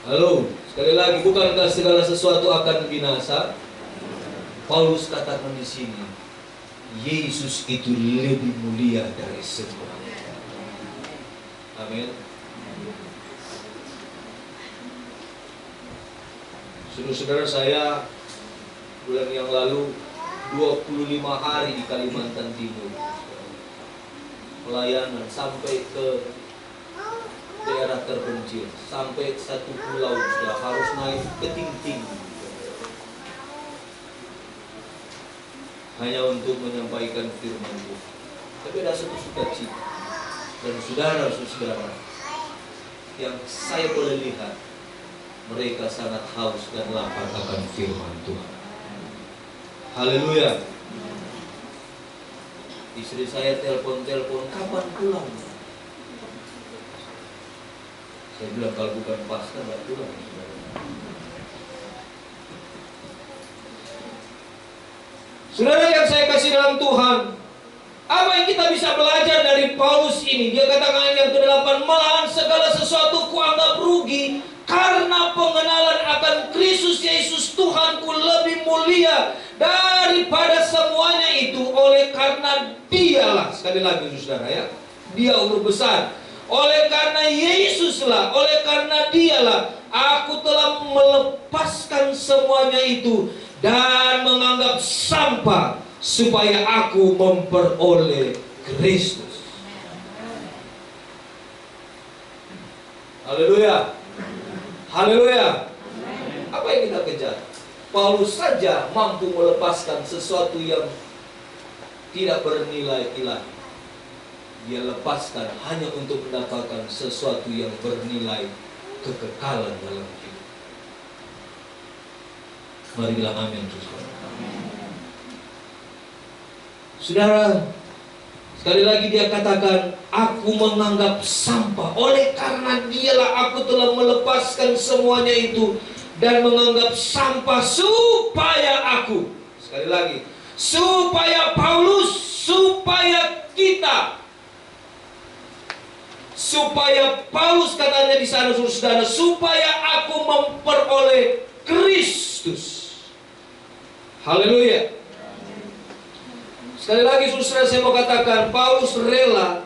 Halo, sekali lagi, bukankah segala sesuatu akan binasa? Paulus katakan di sini, Yesus itu lebih mulia dari semuanya. Amin. Saudara-saudara, saya bulan yang lalu 25 hari di Kalimantan Timur pelayanan sampai ke daerah terpencil, sampai satu pulau sudah harus naik ke ting-ting hanya untuk menyampaikan firman Tuhan. Tapi ada satu sukacita dan saudara-saudara yang saya boleh lihat, mereka sangat haus dan lapar akan firman Tuhan. Haleluya. Istri saya telepon, kapan pulang? Saya bilang kalau bukan pasca nggak pulang. Saudara yang saya kasih dalam Tuhan, apa yang kita bisa belajar dari Paulus ini? Dia katakan yang ke-8, malahan segala sesuatu kuanggap rugi karena pengenalan akan Kristus Yesus Tuhanku lebih mulia daripada semuanya itu. Oleh karena Dialah, sekali lagi saudara ya, Dia umur besar. Oleh karena Yesuslah, oleh karena Dialah, aku telah melepaskan semuanya itu dan menganggap sampah supaya aku memperoleh Kristus. Haleluya. Haleluya. Apa yang kita kejar? Paulus saja mampu melepaskan sesuatu yang tidak bernilai ilahi. Dia lepaskan hanya untuk mendapatkan sesuatu yang bernilai kekekalan dalam hidup. Mari bilang amin, saudara. Saudara, sekali lagi dia katakan, aku menganggap sampah. Oleh karena dialah aku telah melepaskan semuanya itu dan menganggap sampah supaya aku. Sekali lagi, supaya Paulus, supaya kita. Supaya Paulus katanya di sana, saudara, supaya aku memperoleh Kristus. Haleluya. Sekali lagi saudara, saya mau katakan, Paulus rela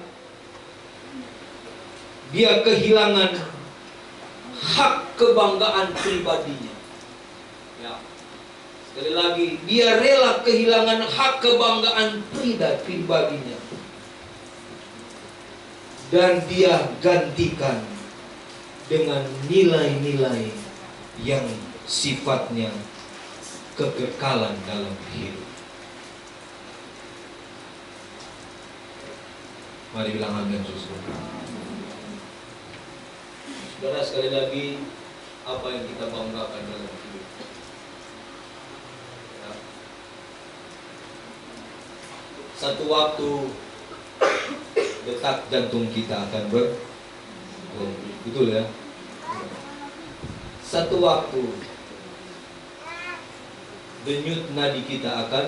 dia kehilangan hak kebanggaan pribadinya. Ya. Sekali lagi, dia rela kehilangan hak kebanggaan pribadinya. Dan dia gantikan dengan nilai-nilai yang sifatnya kekekalan dalam hidup. Mari bilang amin, saudara. Saudara, sekali lagi, apa yang kita banggakan dalam hidup? Ya. Satu waktu detak jantung kita akan betul ya. Satu waktu denyut nadi kita akan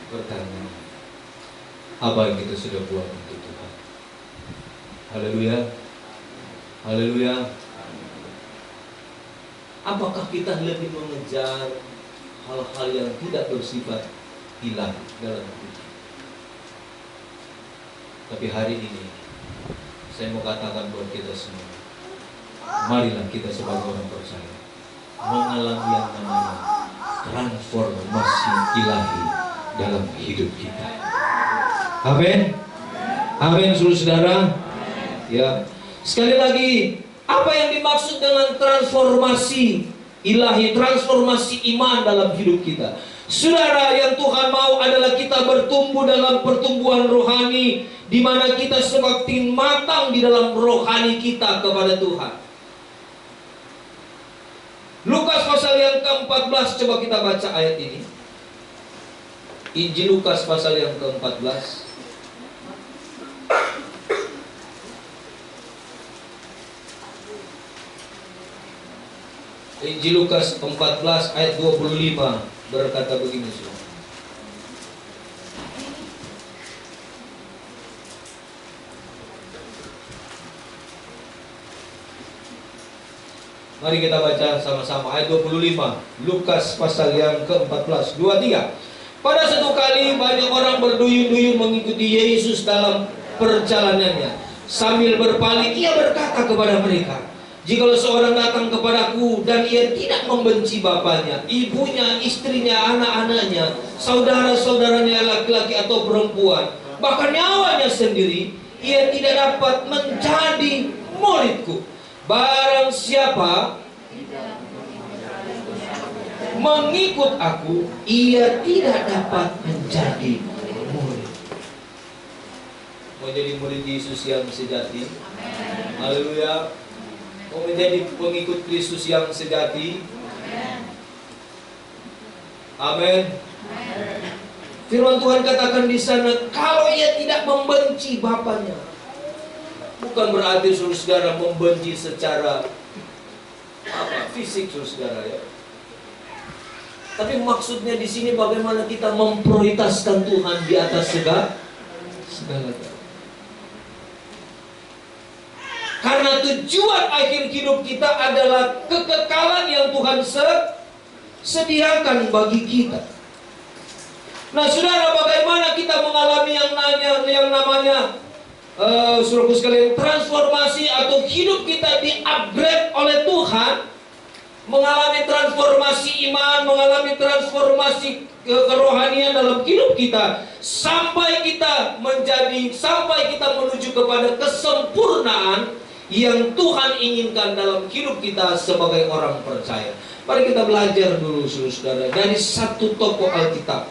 bertanya, apa yang kita sudah buat untuk Tuhan? Haleluya. Haleluya. Apakah kita lebih mengejar hal-hal yang tidak bersifat ilahi dalam hidup? Tapi hari ini saya mau katakan buat kita semua, marilah kita sebagai orang percaya mengalami yang namanya transformasi ilahi dalam hidup kita. Amin. Amin, saudara. Ya. Sekali lagi, apa yang dimaksud dengan transformasi ilahi, transformasi iman dalam hidup kita? Saudara, yang Tuhan mau adalah kita bertumbuh dalam pertumbuhan rohani, di mana kita semakin matang di dalam rohani kita kepada Tuhan. Lukas pasal yang ke-14, coba kita baca ayat ini. Injil Lukas pasal yang ke-14. Injil Lukas 14 ayat 25 berkata begini, saudara. Mari kita baca sama-sama ayat 25. Lukas pasal yang ke-14, 2-3. Pada satu kali banyak orang berduyun-duyun mengikuti Yesus dalam perjalanannya. Sambil berpaling ia berkata kepada mereka, jikalau seorang datang kepadaku dan ia tidak membenci bapaknya, ibunya, istrinya, anak-anaknya, saudara-saudaranya laki-laki atau perempuan, bahkan nyawanya sendiri, ia tidak dapat menjadi muridku. Barang siapa mengikut aku, ia tidak dapat menjadi murid. Mau jadi murid Yesus yang sejati? Haleluya. Mau menjadi pengikut Kristus yang sejati? Amin. Firman Tuhan katakan di sana, kalau ia tidak membenci bapaknya. Bukan berarti saudara membenci secara fisik, saudara ya. Tapi maksudnya di sini bagaimana kita memprioritaskan Tuhan di atas segala-galanya. Karena tujuan akhir hidup kita adalah kekekalan yang Tuhan sediakan bagi kita. Nah, saudara, bagaimana kita mengalami yang namanya saudaraku sekalian, transformasi atau hidup kita di-upgrade oleh Tuhan, mengalami transformasi iman, mengalami transformasi kerohanian dalam hidup kita, sampai kita menjadi terjadi sampai kita menuju kepada kesempurnaan yang Tuhan inginkan dalam hidup kita sebagai orang percaya. Mari kita belajar dulu saudara dari satu tokoh Alkitab,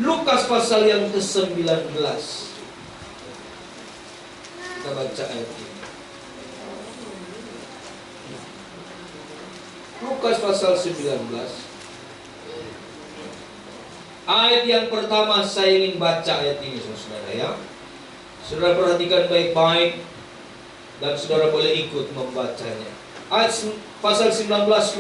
Lukas pasal yang ke-19. Kita baca ayat ini. Lukas pasal 19. Ayat yang pertama saya ingin baca ayat ini saudara ya. Saudara perhatikan baik-baik dan saudara boleh ikut membacanya. Ayat pasal 19,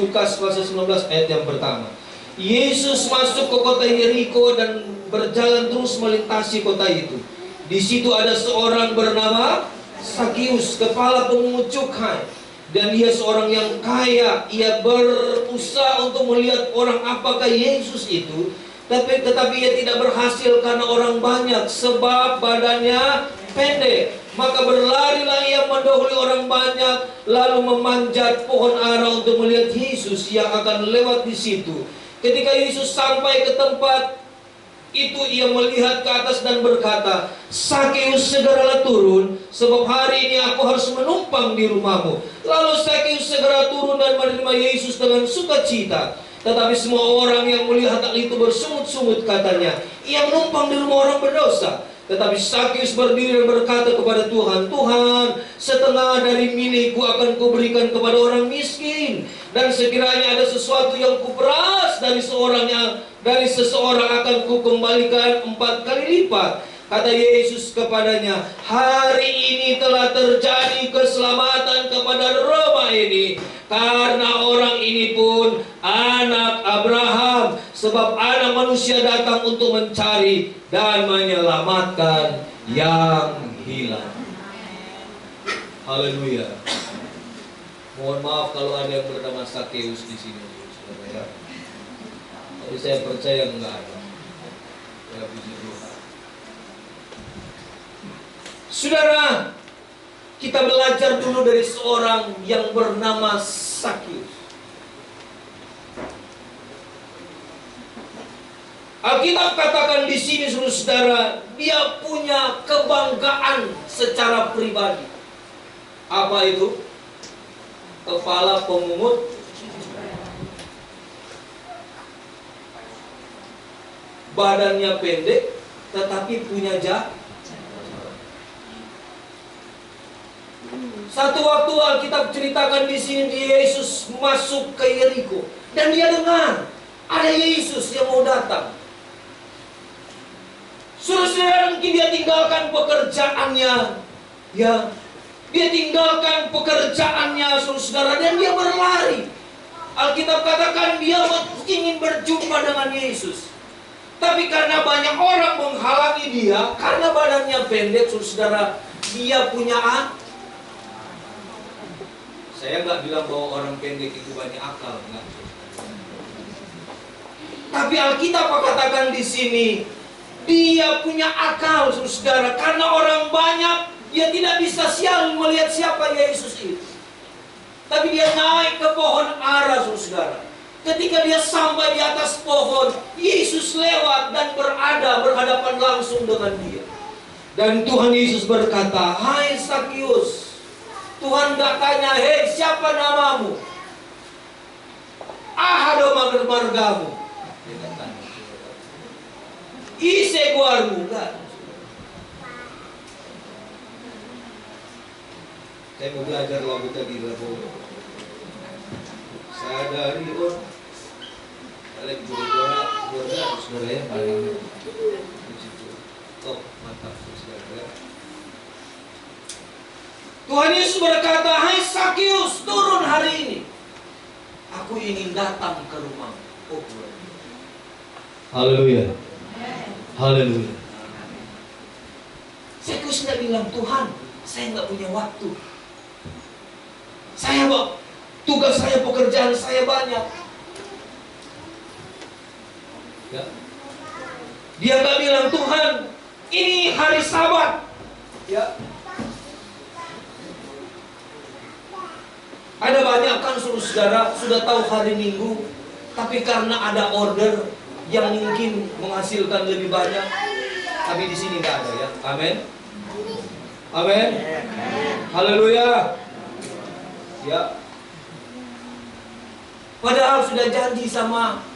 Lukas pasal 19 ayat yang pertama. Yesus masuk ke kota Yeriko dan berjalan terus melintasi kota itu. Di situ ada seorang bernama Sakius, kepala pemungut cukai. Dan dia seorang yang kaya. Ia berusaha untuk melihat orang apakah Yesus itu. Tetapi ia tidak berhasil karena orang banyak, sebab badannya pendek. Maka berlarilah ia mendahului orang banyak, lalu memanjat pohon ara untuk melihat Yesus yang akan lewat di situ. Ketika Yesus sampai ke tempat itu, ia melihat ke atas dan berkata, Sakeus, segeralah turun, sebab hari ini aku harus menumpang di rumahmu. Lalu Sakeus segera turun dan menerima Yesus dengan sukacita. Tetapi semua orang yang melihat hal itu bersungut-sungut, katanya, ia menumpang di rumah orang berdosa. Tetapi Sakeus berdiri dan berkata kepada Tuhan, Tuhan, setengah dari milikku akan kuberikan kepada orang miskin. Dan sekiranya ada sesuatu yang kuperas dari seseorang akan kukembalikan 4 kali lipat. Kata Yesus kepadanya, hari ini telah terjadi keselamatan kepada rumah ini, karena orang ini pun anak Abraham. Sebab anak manusia datang untuk mencari dan menyelamatkan yang hilang. Haleluya. Mohon maaf kalau ada yang bernama Sakeus di sini, saudara ya. Tapi saya percaya enggak ada. Ya, puji Tuhan. Saudara, kita belajar dulu dari seorang yang bernama Sakeus. Alkitab katakan di sini saudara, dia punya kebanggaan secara pribadi. Apa itu? Kepala pemungut, badannya pendek, tetapi punya jahat. Satu waktu Alkitab ceritakan di sini, Yesus masuk ke Yeriko dan dia dengar ada Yesus yang mau datang. Saudara, mungkin dia tinggalkan pekerjaannya, ya, dia tinggalkan pekerjaannya, saudara, dan dia berlari. Alkitab katakan dia ingin berjumpa dengan Yesus, tapi karena banyak orang menghalangi dia, karena badannya pendek, saudara, dia punya saya nggak bilang bahwa orang pendek itu banyak akal, enggak. Tapi Alkitab katakan di sini, dia punya akal, saudara, karena orang banyak, dia tidak bisa sial melihat siapa Yesus itu. Tapi dia naik ke pohon ara, saudara. Ketika dia sampai di atas pohon, Yesus lewat dan berhadapan langsung dengan dia. Dan Tuhan Yesus berkata, hai Sakeus. Tuhan gak tanya, hei siapa namamu? Ahado margamu. Dia gak tanya. Ise guarmu. Saya mau belajar lagu tadi, lagu Sadari on. Kalian juara saudara ya, paling oh mantap saudara. Tuhan Yesus berkata, hai Sakeus, turun hari ini. Aku ingin datang ke rumah. Oh, haleluya. Haleluya. Sakeus tidak bilang, Tuhan, saya nggak punya waktu. Tugas saya, pekerjaan saya banyak. Ya. Dia nggak bilang, Tuhan, ini hari Sabat. Ya. Ada banyak kan saudara sudah tahu hari Minggu, tapi karena ada order yang mungkin menghasilkan lebih banyak, Tapi di sini nggak ada ya. Amin. Amin. Haleluya. Ya. Padahal sudah janji sama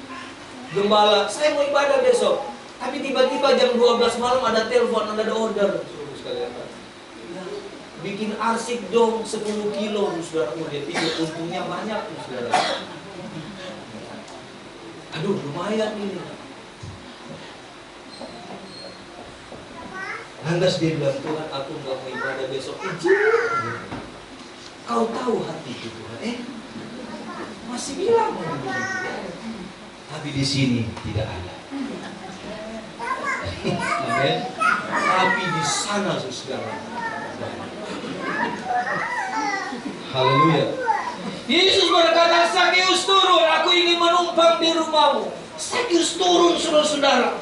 gembala, saya mau ibadah besok. Tapi tiba-tiba jam 12 malam ada telepon, ada order. Sekalian, bikin arsik dong 10 kilo, saudara. Dia pikir untungnya banyak, saudara. Aduh, lumayan ini. Lantas dia bilang, Tuhan, aku nggak mau ibadah besok. Izin. Kau tahu hatiku, Tuhan. Masih bilang mau ibadah. Tapi di sini tidak ada. Amin. Tapi di sana, saudara. Haleluya. Yesus berkata, Sakeus turun, aku ingin menumpang di rumahmu. Sakeus turun, saudara-saudara.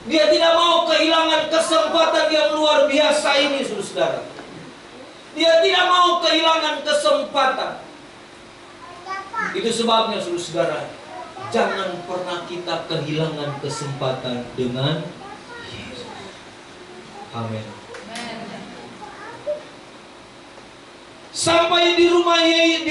Dia tidak mau kehilangan kesempatan yang luar biasa ini, saudara. Dia tidak mau kehilangan kesempatan. Itu sebabnya, saudara, jangan pernah kita kehilangan kesempatan dengan Yesus. Amin. Sampai di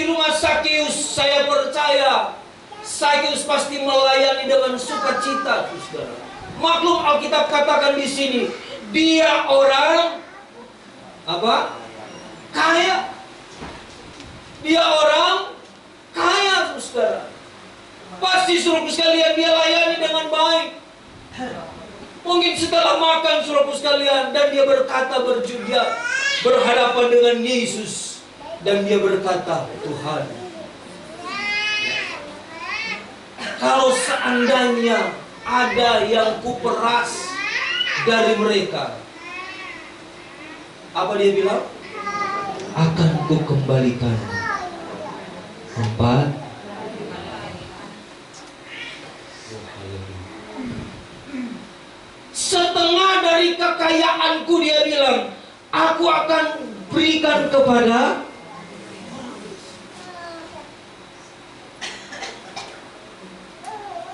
rumah Sakeus, saya percaya Sakeus pasti melayani dengan sukacita, saudara. Maklum Alkitab katakan di sini, dia orang apa? Kaya. Dia orang kaya, saudara. Pasti suruh sekalian dia layani dengan baik. Mungkin setelah makan suruh sekalian dan dia berkata berjudia berhadapan dengan Yesus. Dan dia berkata, Tuhan, kalau seandainya ada yang kuperas dari mereka, apa dia bilang? Akan kukembalikan 4. Setengah dari kekayaanku, dia bilang, aku akan berikan kepada.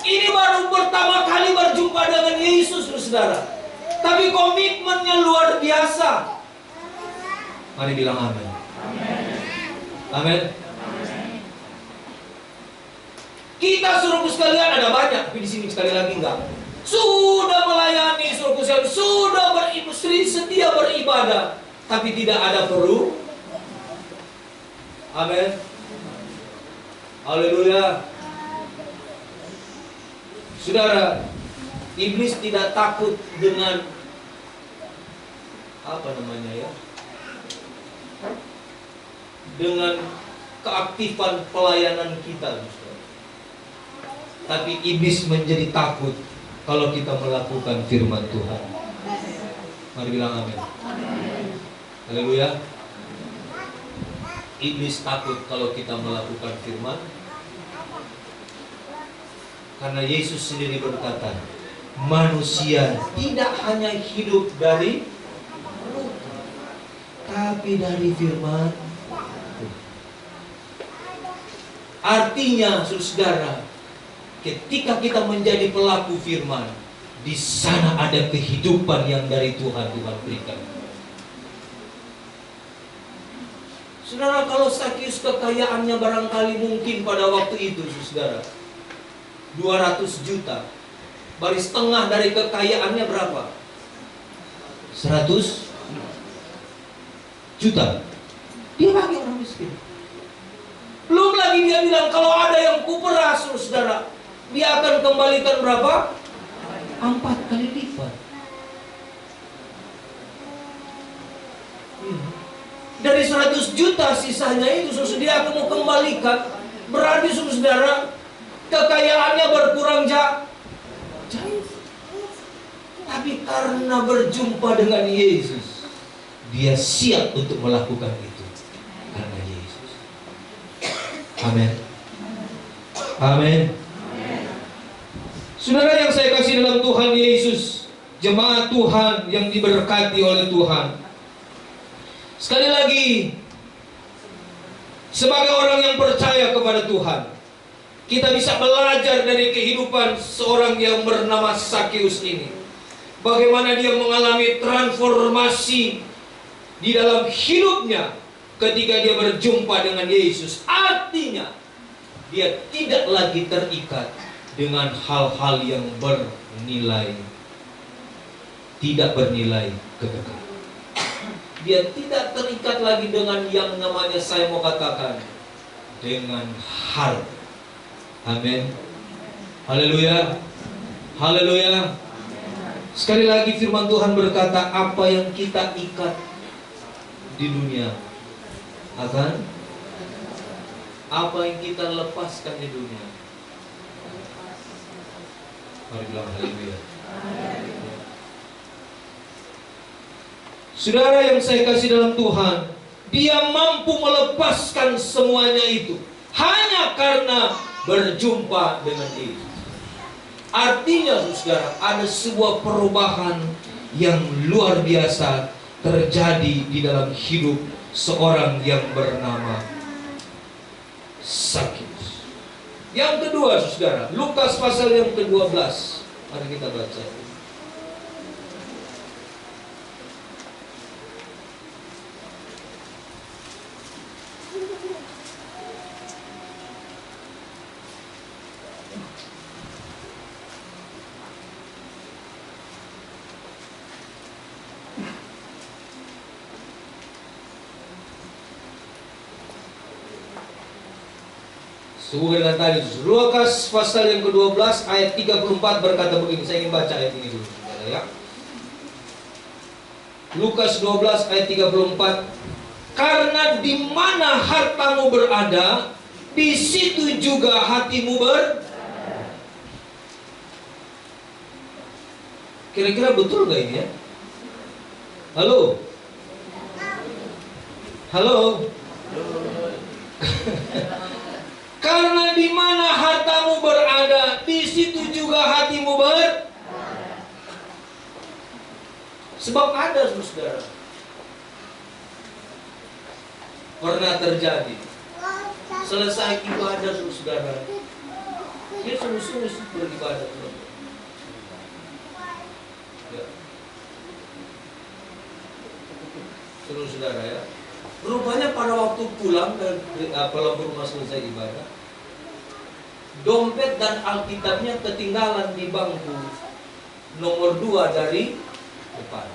Ini baru pertama kali berjumpa dengan Yesus, saudara. Tapi komitmennya luar biasa. Mari bilang amin. Amin. Kita suruh sekalian ada banyak, tapi di sini sekali lagi enggak. Sudah melayani suruh sekalian, sudah beristri setia beribadah, tapi tidak ada perlu. Amin. Haleluya. Saudara, iblis tidak takut dengan apa namanya ya? Dengan keaktifan pelayanan kita, saudara. Tapi iblis menjadi takut kalau kita melakukan firman Tuhan. Mari bilang amin. Haleluya. Iblis takut kalau kita melakukan firman. Karena Yesus sendiri berkata, manusia tidak hanya hidup dari tapi dari firman. Artinya, saudara, ketika kita menjadi pelaku firman, di sana ada kehidupan yang dari Tuhan berikan. Saudara, kalau Sakeus kekayaannya barangkali mungkin pada waktu itu, saudara, 200 juta. Baris setengah dari kekayaannya berapa? 100 juta. Dia bagi orang miskin. Belum lagi dia bilang kalau ada yang kuperas, saudara, dia akan kembalikan berapa? 4 kali lipat. Dari 100 juta sisanya itu, dia akan mau kembalikan. Berarti, saudara, kekayaannya berkurang jauh. Tapi karena berjumpa dengan Yesus, dia siap untuk melakukan itu. Karena Yesus. Amin. Amin. Saudara yang saya kasih dalam Tuhan Yesus, jemaat Tuhan yang diberkati oleh Tuhan. Sekali lagi, sebagai orang yang percaya kepada Tuhan, kita bisa belajar dari kehidupan seorang yang bernama Sakeus ini. bagaimana dia mengalami transformasi di dalam hidupnya ketika dia berjumpa dengan Yesus. Artinya dia tidak lagi terikat dengan hal-hal yang bernilai, tidak bernilai kekekalan. Dia tidak terikat lagi dengan yang namanya, saya mau katakan, dengan hal. Amin. Haleluya. Haleluya. Sekali lagi firman Tuhan berkata, apa yang kita ikat di dunia akan apa yang kita lepaskan di dunia. Mari bilang haleluya. Saudara yang saya kasih dalam Tuhan, dia mampu melepaskan semuanya itu hanya karena berjumpa dengan Yesus. Artinya saudara, ada sebuah perubahan yang luar biasa terjadi di dalam hidup seorang yang bernama Sakeus. Yang kedua saudara, Lukas pasal yang ke-12. Mari kita baca. Sehubungan dengan tadi, Lukas pasal yang ke-12 ayat 34 berkata begini. Saya ingin baca ayat ini dulu, saudara, ya. Lukas 12 ayat 34. Karena di mana hartamu berada, di situ juga hatimu Kira-kira betul nggak ini ya? Halo? Halo? Karena di mana hartamu berada, di situ juga hatimu Sebab ada saudara, pernah terjadi. Selesai ibadah saudara, dia sungguh-sungguh beribadah. Ya. Seluruh saudara ya. Rupanya pada waktu pulang dari rumah selesai ibadah, dompet dan Alkitabnya ketinggalan di bangku nomor 2 dari depan.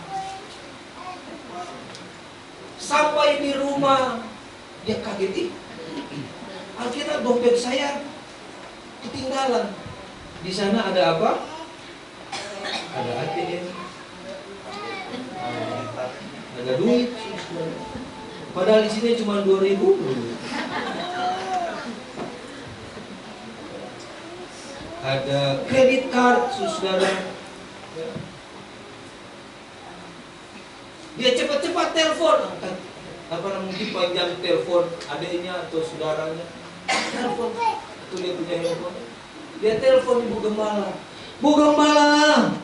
Sampai di rumah dia kaget, Alkitab dompet saya ketinggalan. Di sana ada apa? Ada ATM, ada duit. Padahal isinya cuma 2.000. Ada kredit card, saudara. Dia cepat-cepat telepon, angkat. Mungkin panjang telepon adiknya atau saudaranya. Telepon, itu dia punya handphone. Dia telepon Ibu Gembala. Bu Gembala,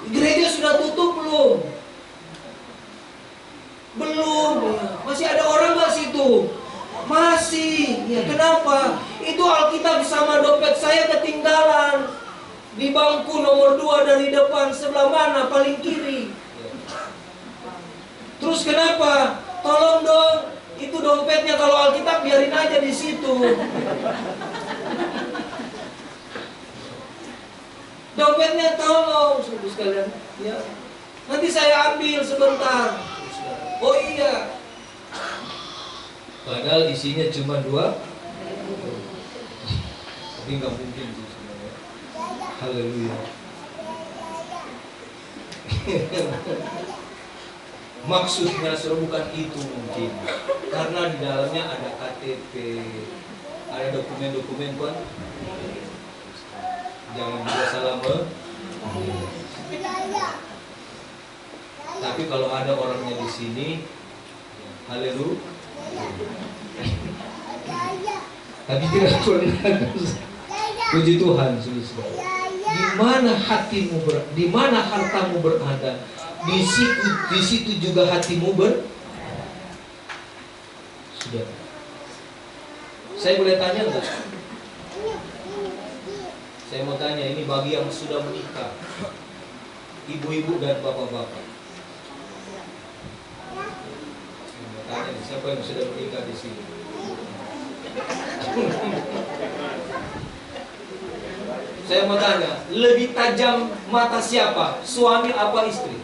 gereja sudah tutup belum? Belum, ya. Masih ada orang nggak situ? Masih, ya kenapa? Itu Alkitab sama dompet saya ketinggalan di bangku nomor 2 dari depan, sebelah mana? Paling kiri. Terus kenapa? Tolong dong, itu dompetnya kalau Alkitab biarin aja di situ. Dompetnya tolong, saudara sekalian. Ya. Nanti saya ambil sebentar. Oh iya. Padahal isinya cuma 2. Tapi nggak mungkin sih sebenarnya. Haleluya. Maksudnya saudara bukan itu mungkin. Karena di dalamnya ada KTP, ada dokumen-dokumen pun. Jangan juga salah Tapi kalau ada orangnya di sini, haleluya. Tapi tidak pernah. Puji Tuhan, saudara. Di mana hatimu di mana hartamu berada, di situ juga hatimu Sudah. Saya boleh tanya enggak? Saya mau tanya ini bagi yang sudah menikah. ibu-ibu dan bapak-bapak. Tanya siapa yang sudah menikah di sini? Saya mau tanya, lebih tajam mata siapa? Suami apa istri?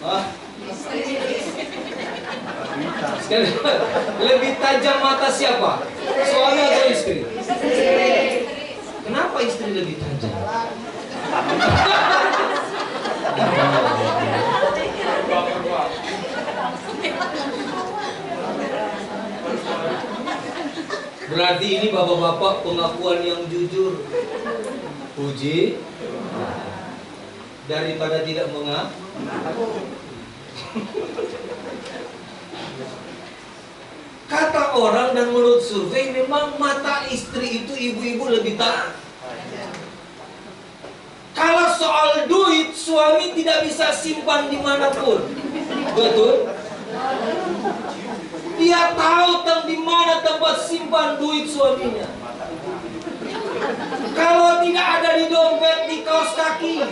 Hah? Sekali, lebih tajam mata siapa? Suami atau istri? Kenapa istri lebih tajam? Berarti ini bapak-bapak pengakuan yang jujur. Puji daripada tidak mengaku. Kata orang dan menurut survei memang mata istri itu ibu-ibu lebih tajam. Kalau soal duit, suami tidak bisa simpan dimanapun. Betul? Dia tahu di mana tempat simpan duit suaminya. Kalau tidak ada di dompet, di kaos kaki.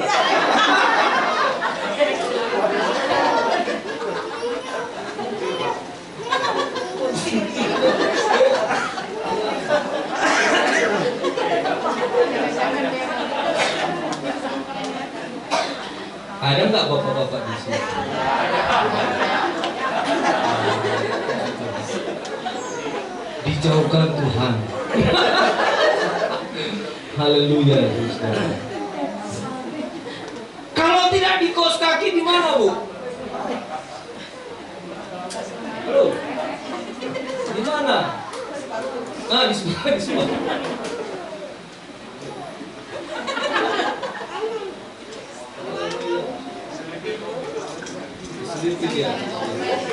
Ada nggak bapak-bapak di sini? Dijauhkan Tuhan. Haleluya. Kalau tidak di kaos kaki di mana, Bu? Halo. Di mana? Nah, di sebelah, di sebelah.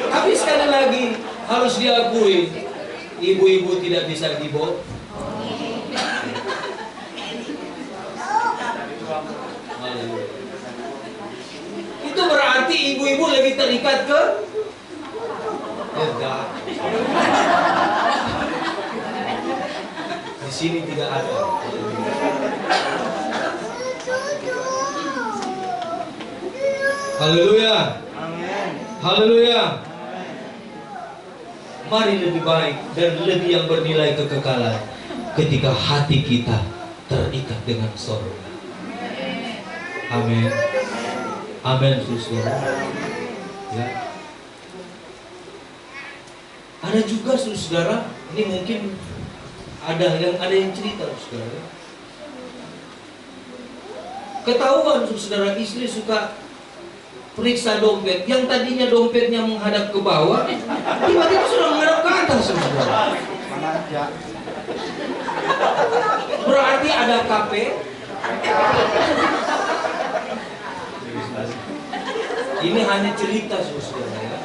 Tapi sekali lagi harus diakui, ibu-ibu tidak bisa dibohong. Itu berarti ibu-ibu lebih terikat ke enggak. Di sini tidak ada. Haleluya. Haleluya. Mari lebih baik dan lebih yang bernilai kekekalan ketika hati kita terikat dengan sorga. Amin. Amin, saudara. Ya. Ada juga saudara, ini mungkin ada yang cerita saudara. Ketahuan saudara, istri suka periksa dompet, yang tadinya dompetnya menghadap ke bawah, tiba-tiba sudah menghadap ke atas, saudara. Berarti ada KP. Ini hanya cerita, saudara.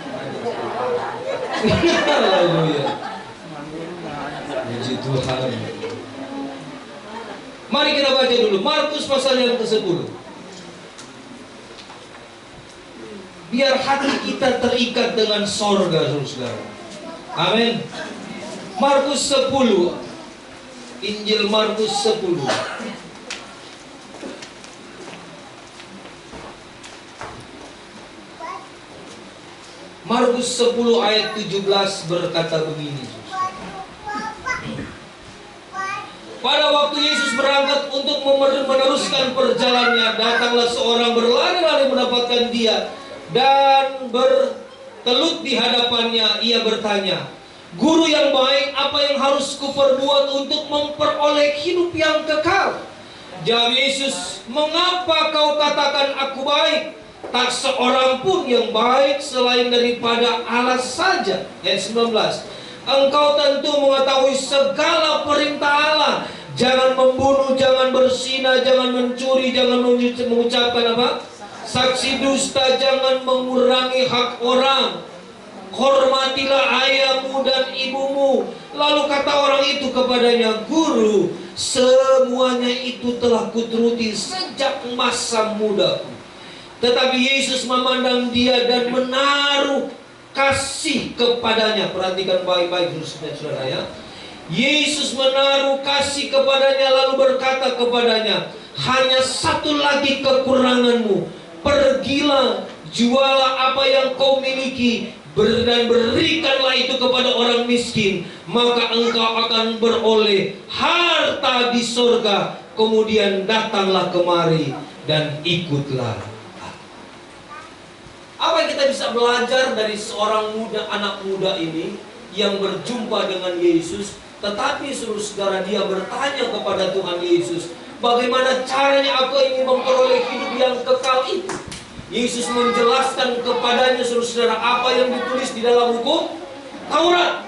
Haleluya. Puji Tuhan. Mari kita baca dulu Markus pasal yang ke-10. Biar hati kita terikat dengan sorga, saudara. Amin. Markus 10. Injil Markus 10. Markus 10 ayat 17 berkata begini, saudara. Pada waktu Yesus berangkat untuk meneruskan perjalanannya, datanglah seorang berlari-lari mendapatkan dia dan bertelut di hadapannya. Ia bertanya, "Guru yang baik, apa yang harus kuperbuat untuk memperoleh hidup yang kekal?" Jawab Yesus, "Mengapa kau katakan aku baik? Tak seorang pun yang baik selain daripada Allah saja." Ayat 19. "Engkau tentu mengetahui segala perintah Allah. Jangan membunuh, jangan berzina, jangan mencuri, jangan mengucapkan apa? Saksi dusta, jangan mengurangi hak orang. Hormatilah ayahmu dan ibumu." Lalu kata orang itu kepadanya, "Guru, semuanya itu telah kuturuti sejak masa mudaku." Tetapi Yesus memandang dia dan menaruh kasih kepadanya. Perhatikan baik-baik saudara ya. Yesus menaruh kasih kepadanya lalu berkata kepadanya, hanya satu lagi kekuranganmu. Pergilah, jualah apa yang kau miliki, dan berikanlah itu kepada orang miskin, maka engkau akan beroleh harta di surga. Kemudian datanglah kemari dan ikutlah. Apa yang kita bisa belajar dari seorang anak muda ini yang berjumpa dengan Yesus, tetapi saudara, dia bertanya kepada Tuhan Yesus, bagaimana caranya aku ingin memperoleh hidup yang kekal itu? Yesus menjelaskan kepadanya, saudara, apa yang ditulis di dalam hukum Taurat.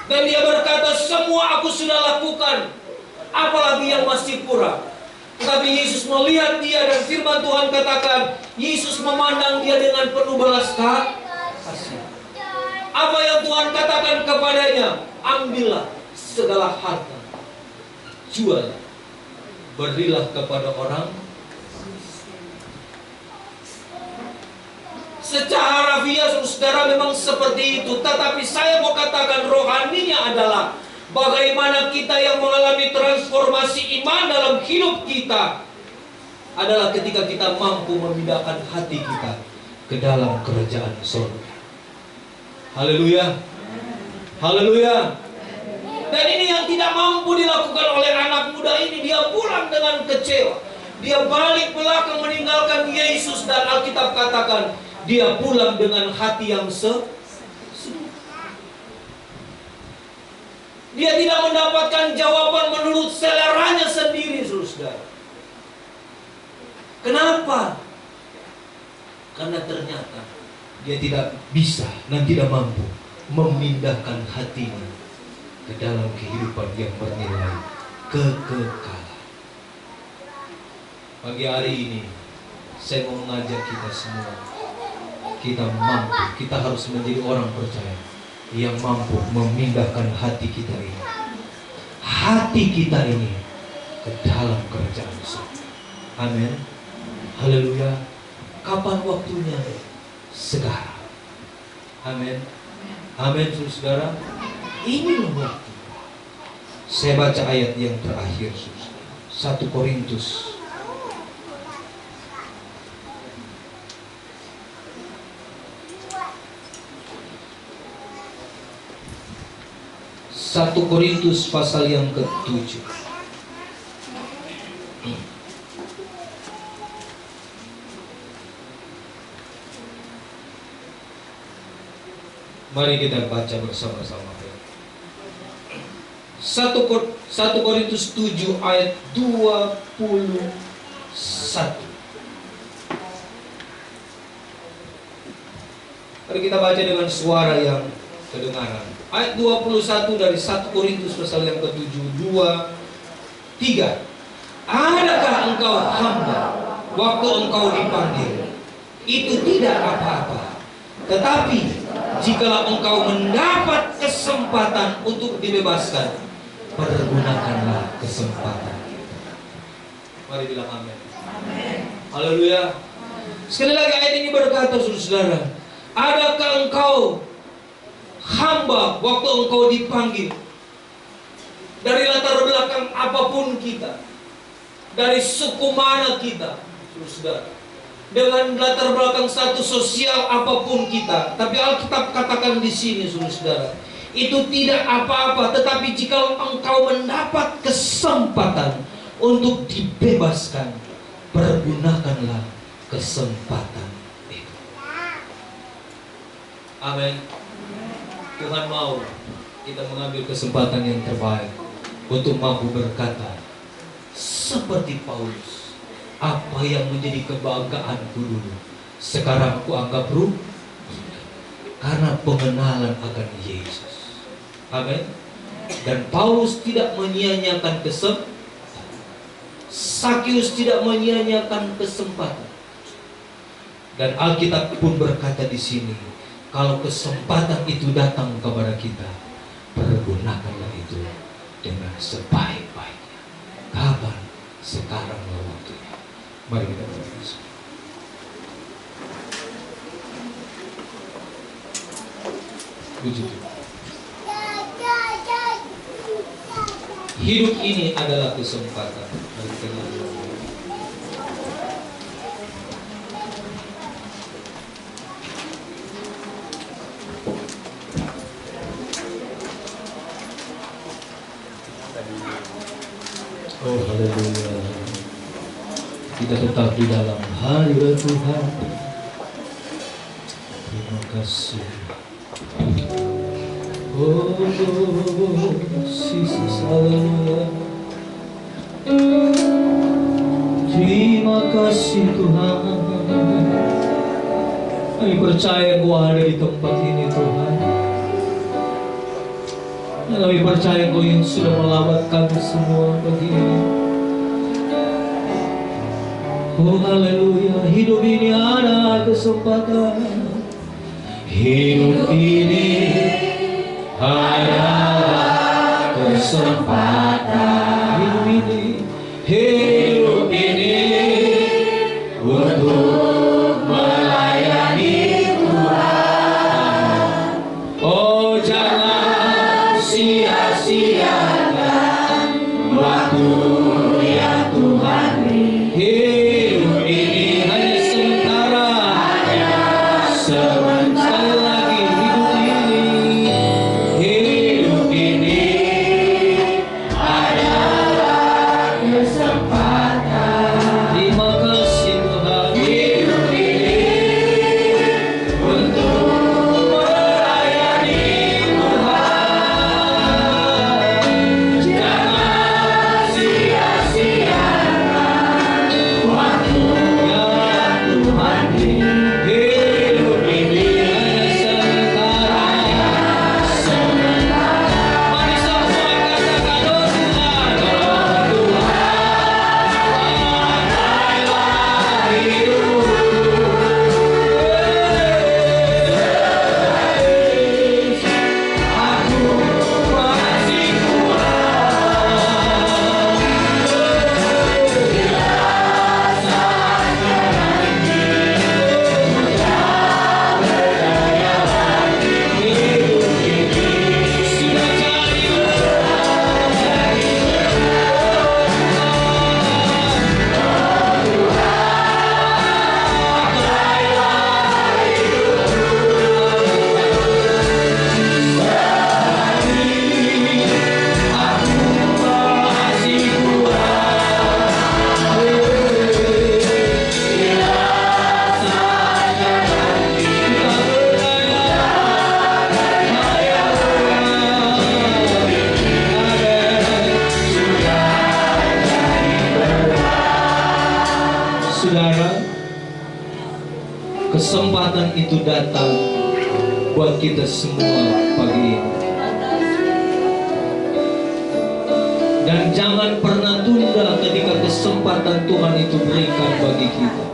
Dan dia berkata, semua aku sudah lakukan, apalagi yang masih kurang. Tetapi Yesus melihat dia, dan firman Tuhan katakan, Yesus memandang dia dengan penuh belas kasih. Apa yang Tuhan katakan kepadanya? Ambillah segala harta, jual, berilah kepada orang. Secara harfiah saudara memang seperti itu, tetapi saya mau katakan rohaninya adalah bagaimana kita yang mengalami transformasi iman dalam hidup kita adalah ketika kita mampu memindahkan hati kita ke dalam kerajaan surga. Haleluya. Haleluya. Dan ini yang tidak mampu dilakukan oleh anak muda ini. Dia pulang dengan kecewa. Dia balik belakang meninggalkan Yesus, dan Alkitab katakan dia pulang dengan hati yang sedih. Dia tidak mendapatkan jawaban menurut seleranya sendiri, saudara. Kenapa? Karena ternyata dia tidak bisa dan tidak mampu memindahkan hatinya ke dalam kehidupan yang bernilai kekekalan. Pagi hari ini saya mau mengajak kita semua, kita mampu, kita harus menjadi orang percaya yang mampu memindahkan hati kita ini ke dalam kerajaan surga. Amin. Haleluya. Kapan waktunya? Sekarang. Amin. Amin, saudara. Inilah waktu. Saya baca ayat yang terakhir, 1 Korintus 1 Korintus pasal yang ke-7. Mari kita baca bersama-sama. 1 Korintus 7 ayat 21. Mari kita baca dengan suara yang kedengaran. Ayat 21 dari 1 Korintus pasal yang ke-7, 2, 3. Adakah engkau hamba waktu engkau dipanggil? Itu tidak apa-apa. Tetapi jikalau engkau mendapat kesempatan untuk dibebaskan, pergunakanlah kesempatan itu. Mari bilang amin. Haleluya. Sekali lagi ayat ini berkata, saudara, adakah engkau hamba waktu engkau dipanggil? Dari latar belakang apapun kita, dari suku mana kita, saudara, dengan latar belakang status sosial apapun kita, tapi Alkitab katakan di sini, saudara, itu tidak apa-apa. Tetapi jika engkau mendapat kesempatan untuk dibebaskan, pergunakanlah kesempatan itu. Amin. Tuhan mau kita mengambil kesempatan yang terbaik untuk mampu berkata seperti Paulus, apa yang menjadi kebanggaanku dulu, sekarang aku anggap rugi karena pengenalan akan Yesus. Amin. Dan Paulus tidak menyia-nyiakan kesempatan. Sakius tidak menyia-nyiakan kesempatan. Dan Alkitab pun berkata di sini, kalau kesempatan itu datang kepada kita, pergunakanlah itu dengan sebaik-baiknya. Kapan? Sekaranglah waktunya. Mari kita berdoa. Puji Tuhan. Hidup ini adalah kesempatan. Mari kita nyanyi. Oh haleluya. Kita tetap di dalam hadirat Tuhan. Terima kasih. Oh Jesus, haleluya. Terima kasih Tuhan. Kami percaya Engkau ada di tempat ini Tuhan. Dan kami percaya Engkau yang sudah melawat kami semua pagi ini. Oh haleluya, hidup ini ada kesempatan. Hidup ini adalah kesempatan. Hidup ini untuk melayani Tuhan. Oh jangan sia-siakan waktu yang Tuhan beri. Hidup ini hanya sementara. Sekali lagi, hidup ini adalah kesempatan. Terima kasih Tuhan. Hidup ini untuk melayani Tuhan. Jangan sia-siakan waktu yang Tuhan beri. Hidup ini hanya sementara. Mari sama-sama katakan, oh Tuhan, pakailah hidupku. Aku masih Saudara, kesempatan itu datang buat kita semua pagi ini. Dan jangan pernah tunda ketika kesempatan Tuhan itu berikan bagi kita.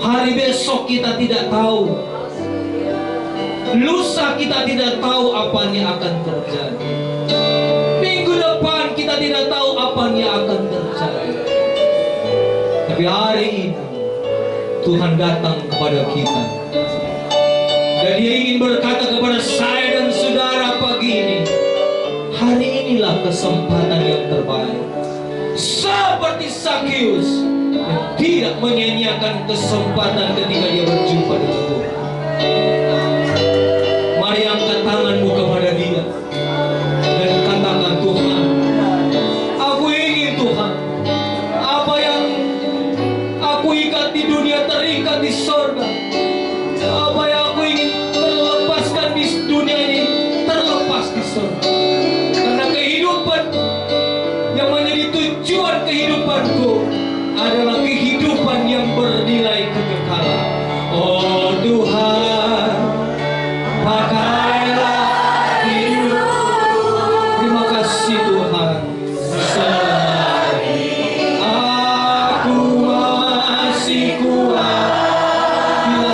Hari besok kita tidak tahu. Lusa kita tidak tahu apa yang akan terjadi. Minggu depan kita tidak tahu apa yang akan terjadi. Tapi hari ini Tuhan datang kepada kita dan Dia ingin berkata kepada saya dan saudara pagi ini, hari inilah kesempatan yang terbaik. Seperti Sakeus yang tidak menyanyiakan kesempatan ketika dia berjumpa dengan Tuhan. Mari angkat tanganmu kepada Dia dan katakan, Tuhan, aku ingin Tuhan, apa yang aku ikat di dunia terikat di sorga. Apa yang aku ingin terlepaskan di dunia ini terlepas di sorga. Karena kehidupan yang menjadi tujuan kehidupanku adalah kehidupan yang bernilai kekekalan. Oh Tuhan, pakailah hidupku. Terima kasih Tuhan. Selagi aku masih kuat, bila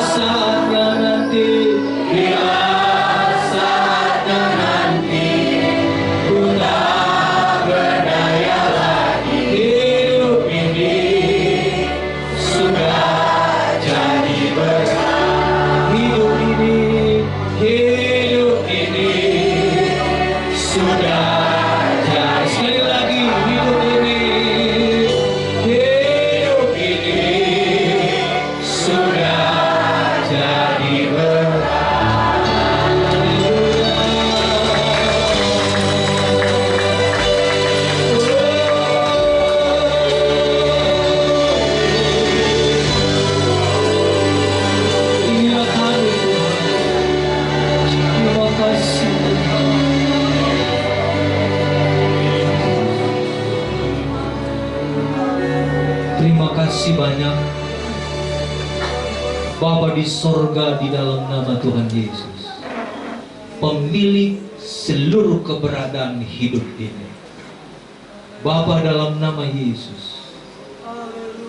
kasih banyak Bapa di sorga, di dalam nama Tuhan Yesus, pemilik seluruh keberadaan hidup ini. Bapa, dalam nama Yesus,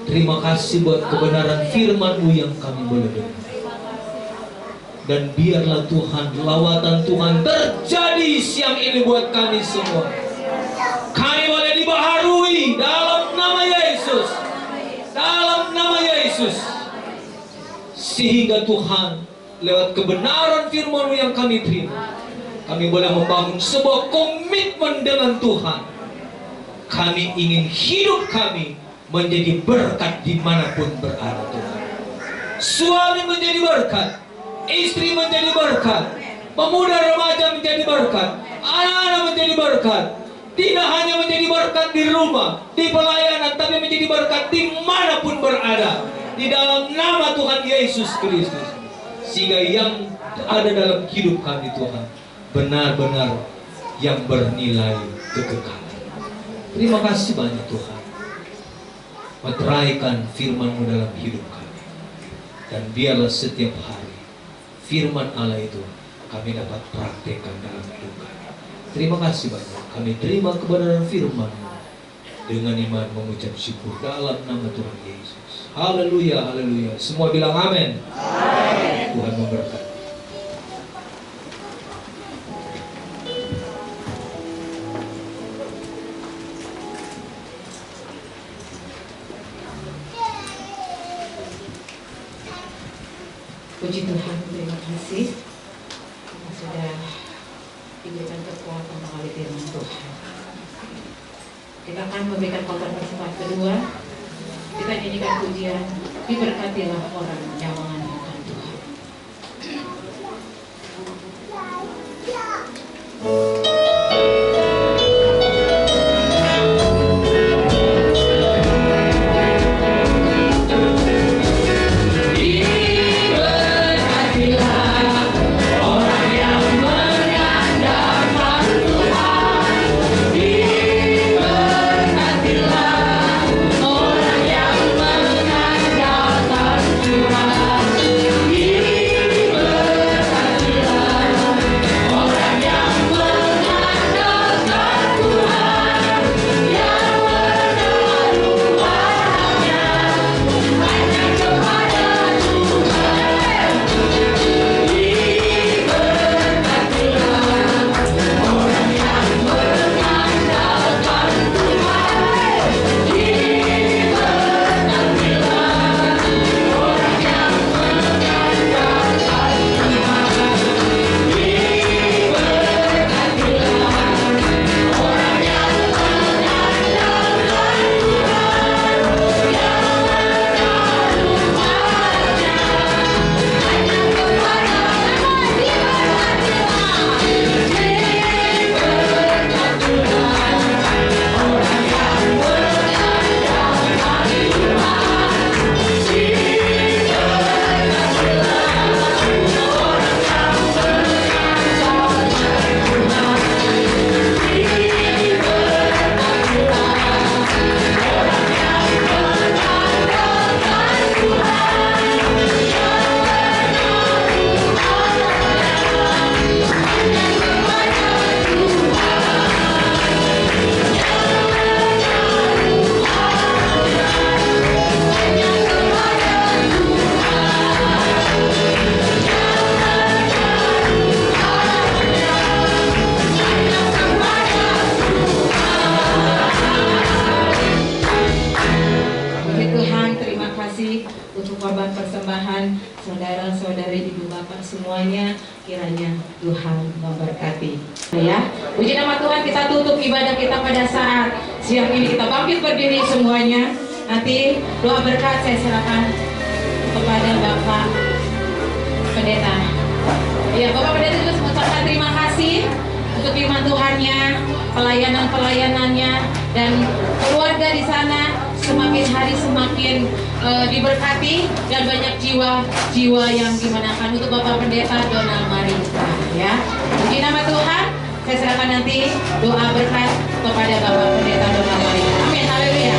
terima kasih buat kebenaran firman-Mu yang kami boleh dengar. Dan biarlah Tuhan, lawatan Tuhan terjadi siang ini buat kami semua. Kami boleh dibaharui dalam nama Yesus. Dalam nama Yesus. Sehingga Tuhan, lewat kebenaran firman-Mu yang kami terima, kami boleh membangun sebuah komitmen dengan Tuhan. Kami ingin hidup kami menjadi berkat dimanapun berada Tuhan. Suami menjadi berkat, istri menjadi berkat, pemuda remaja menjadi berkat, anak-anak menjadi berkat. Tidak hanya menjadi berkat di rumah, di pelayanan, tapi menjadi berkat dimanapun berada. Di dalam nama Tuhan Yesus Kristus. Sehingga yang ada dalam hidup kami Tuhan, benar-benar yang bernilai kekekalan. Terima kasih banyak Tuhan. Meteraikan firman-Mu dalam hidup kami. Dan biarlah setiap hari firman Allah itu kami dapat praktekkan dalam hidup kami. Terima kasih banyak. Kami terima kebenaran firman-Mu dengan iman mengucap syukur dalam nama Tuhan Yesus. Haleluya, haleluya. Semua bilang amin. Amin. Tuhan memberkati. Puji Tuhan, terima kasih. Kita sudah diberikan kekuatan oleh firman Tuhan. Kita akan memberikan khotbah persembahan kedua. Kita nyanyikan pujian, diberkatilah orang yang mengandalkan Tuhan. saudara-saudari, ibu bapak semuanya, kiranya Tuhan memberkati. Ya, puji nama Tuhan, kita tutup ibadah kita pada saat siang ini. Kita bangkit berdiri semuanya. Nanti doa berkat saya serahkan kepada Bapak Pendeta. Ya, Bapak Pendeta juga mengucapkan terima kasih untuk firman Tuhannya, pelayanan-pelayanannya, dan keluarga di sana semakin hari semakin diberkati, dan banyak jiwa-jiwa yang dimanakan. Untuk Bapak Pendeta Donald Marita, ya, puji nama Tuhan. Saya serahkan nanti doa berkat kepada Bapak Pendeta Donald Marita. Amin, haleluya.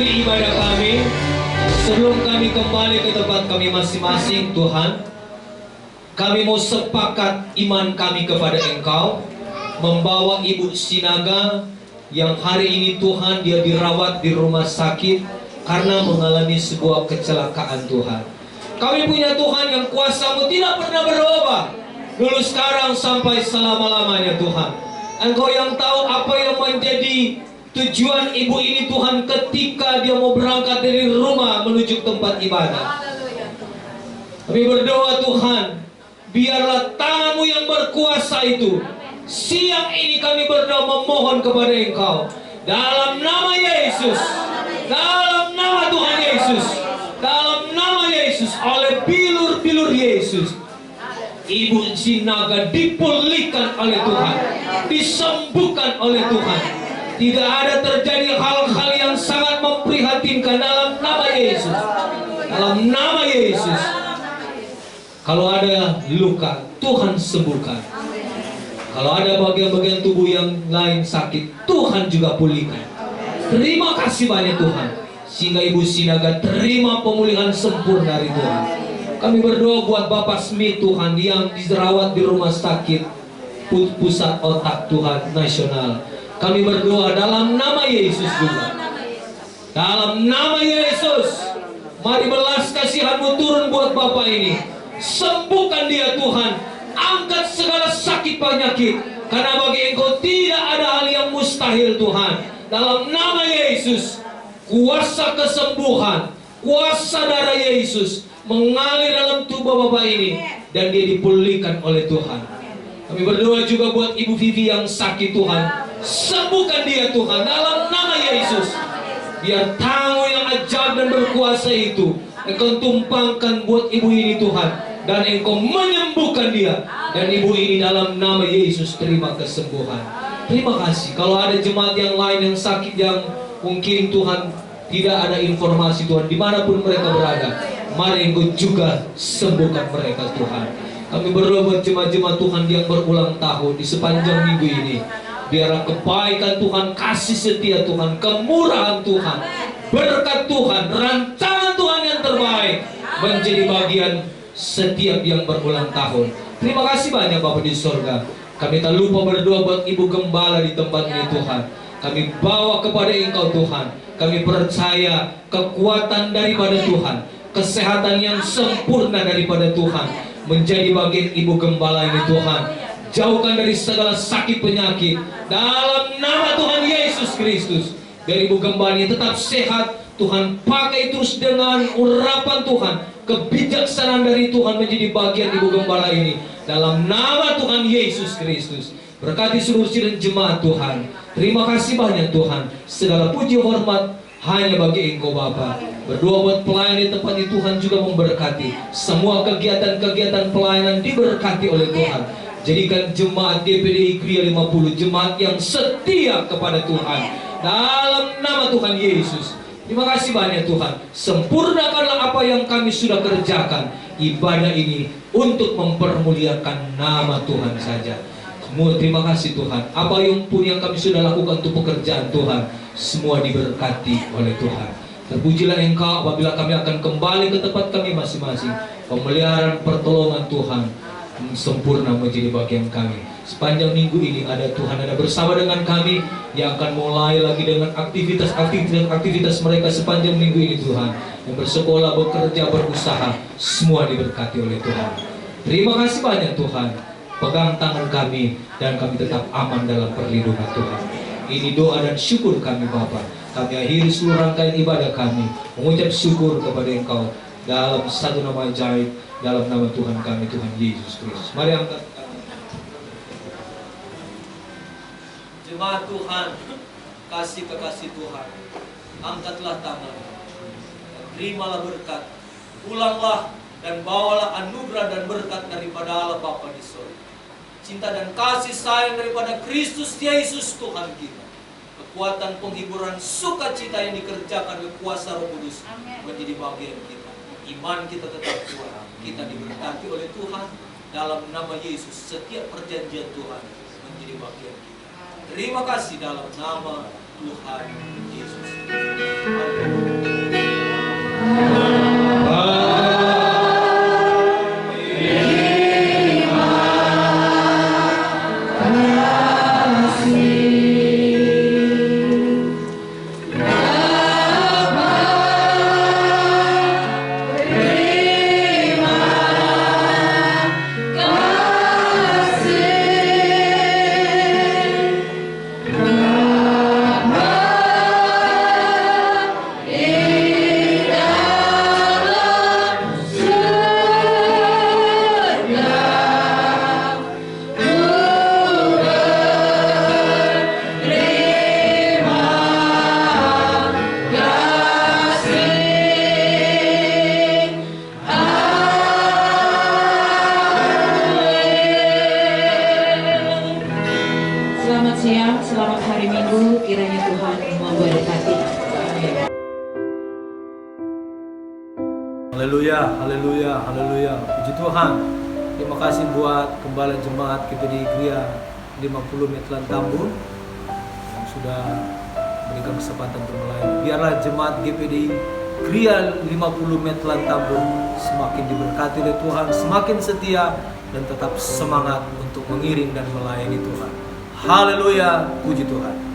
mengakhiri ibadah kami. Sebelum kami kembali ke tempat kami masing-masing, Tuhan, kami mau sepakat iman kami kepada Engkau, membawa Ibu Sinaga yang hari ini Tuhan dia dirawat di rumah sakit karena mengalami sebuah kecelakaan, Tuhan. Kami punya Tuhan yang kuasa-Mu tidak pernah berubah, dulu sekarang sampai selama-lamanya, Tuhan. Engkau yang tahu apa yang menjadi tujuan ibu ini, Tuhan, ketika dia mau berangkat dari rumah menuju tempat ibadah. Kami berdoa, Tuhan, biarlah tangan-Mu yang berkuasa itu. Siang ini kami berdoa memohon kepada Engkau, dalam nama Yesus, dalam nama Tuhan Yesus, dalam nama Yesus, oleh bilur-bilur Yesus, Ibu Sinaga dipulihkan oleh Tuhan, disembuhkan oleh Tuhan. Tidak ada terjadi hal-hal yang sangat memprihatinkan dalam nama Yesus. Dalam nama Yesus. Kalau ada luka, Tuhan sembuhkan. Kalau ada bagian-bagian tubuh yang lain sakit, Tuhan juga pulihkan. Terima kasih banyak, Tuhan. Sehingga Ibu Sinaga terima pemulihan sempurna dari Tuhan. Kami berdoa buat Bapak Smith, Tuhan, yang dirawat di rumah sakit pusat otak, Tuhan, nasional. Kami berdoa dalam nama Yesus juga. Dalam nama Yesus, mari belas kasihan-Mu turun buat Bapak ini. Sembuhkan dia, Tuhan. Angkat segala sakit penyakit, karena bagi Engkau tidak ada hal yang mustahil, Tuhan. Dalam nama Yesus, kuasa kesembuhan, kuasa darah Yesus mengalir dalam tubuh Bapak ini, dan dia dipulihkan oleh Tuhan. Kami berdoa juga buat Ibu Vivi yang sakit, Tuhan. Sembuhkan dia, Tuhan, dalam nama Yesus. Biar tangan yang ajaib dan berkuasa itu Engkau tumpangkan buat ibu ini, Tuhan, dan Engkau menyembuhkan dia. Dan ibu ini dalam nama Yesus terima kesembuhan. Terima kasih. Kalau ada jemaat yang lain yang sakit, yang mungkin Tuhan tidak ada informasi, Tuhan, dimanapun mereka berada, mari Engkau juga sembuhkan mereka, Tuhan. Kami berdoa buat jemaat-jemaat Tuhan yang berulang tahun di sepanjang minggu ini. Biarlah kebaikan Tuhan, kasih setia Tuhan, kemurahan Tuhan, berkat Tuhan, rancangan Tuhan yang terbaik menjadi bagian setiap yang berulang tahun. Terima kasih banyak Bapak di surga. Kami tak lupa berdoa buat Ibu Gembala di tempat ini, Tuhan. Kami bawa kepada Engkau, Tuhan. Kami percaya kekuatan daripada Tuhan, kesehatan yang sempurna daripada Tuhan menjadi bagian Ibu Gembala ini, Tuhan. Jauhkan dari segala sakit penyakit dalam nama Tuhan Yesus Kristus. Dari Ibu Gembala ini tetap sehat, Tuhan pakai terus dengan urapan Tuhan, kebijaksanaan dari Tuhan menjadi bagian Ibu Gembala ini dalam nama Tuhan Yesus Kristus. Berkati seluruh sidang jemaat, Tuhan. Terima kasih banyak, Tuhan. Segala puji hormat hanya bagi Engkau, Bapa. Berdoa buat pelayan di tempat ini, Tuhan juga memberkati. Semua kegiatan-kegiatan pelayanan diberkati oleh Tuhan. Jadikan jemaat DPDI Kria 50 jemaat yang setia kepada Tuhan dalam nama Tuhan Yesus. Terima kasih banyak, Tuhan. Sempurnakanlah apa yang kami sudah kerjakan, ibadah ini untuk mempermuliakan nama Tuhan saja. Semua terima kasih, Tuhan. Apa yang pun yang kami sudah lakukan untuk pekerjaan Tuhan, semua diberkati oleh Tuhan. Terpujilah Engkau apabila kami akan kembali ke tempat kami masing-masing. Pemeliharaan pertolongan Tuhan sempurna menjadi bagian kami. Sepanjang minggu ini ada Tuhan ada bersama dengan kami, yang akan mulai lagi dengan aktivitas mereka sepanjang minggu ini, Tuhan. Yang bersekolah, bekerja, berusaha, semua diberkati oleh Tuhan. Terima kasih banyak, Tuhan. Pegang tangan kami dan kami tetap aman dalam perlindungan Tuhan. Ini doa dan syukur kami, Bapa. Kami akhiri seluruh rangkaian ibadah kami, mengucap syukur kepada Engkau dalam satu nama ajaib, dalam nama Tuhan kami, Tuhan Yesus Kristus. Mari angkat tangan. Jemaat Tuhan, kasih kekasih Tuhan, angkatlah tangan, terimalah berkat, pulanglah dan bawalah anugerah dan berkat daripada Allah Bapa di surga. Cinta dan kasih sayang daripada Kristus Yesus Tuhan kita, kekuatan penghiburan sukacita yang dikerjakan oleh kuasa Roh Kudus menjadi bagian kita. Iman kita tetap kuat, kita diberkati oleh Tuhan dalam nama Yesus. Setiap perjanjian Tuhan menjadi bagian kita. Terima kasih dalam nama Tuhan Yesus Kristus. Selamat siang, selamat hari Minggu, kiranya Tuhan memberkati. Amin. Haleluya, haleluya, haleluya. Puji Tuhan. Terima kasih buat Gembala Jemaat GPDI Gria 50 Metlan Tambun yang sudah memberikan kesempatan untuk melayani. Biarlah Jemaat GPDI Gria 50 Metlan Tambun semakin diberkati oleh Tuhan, semakin setia dan tetap semangat untuk mengiring dan melayani Tuhan. Haleluya, puji Tuhan.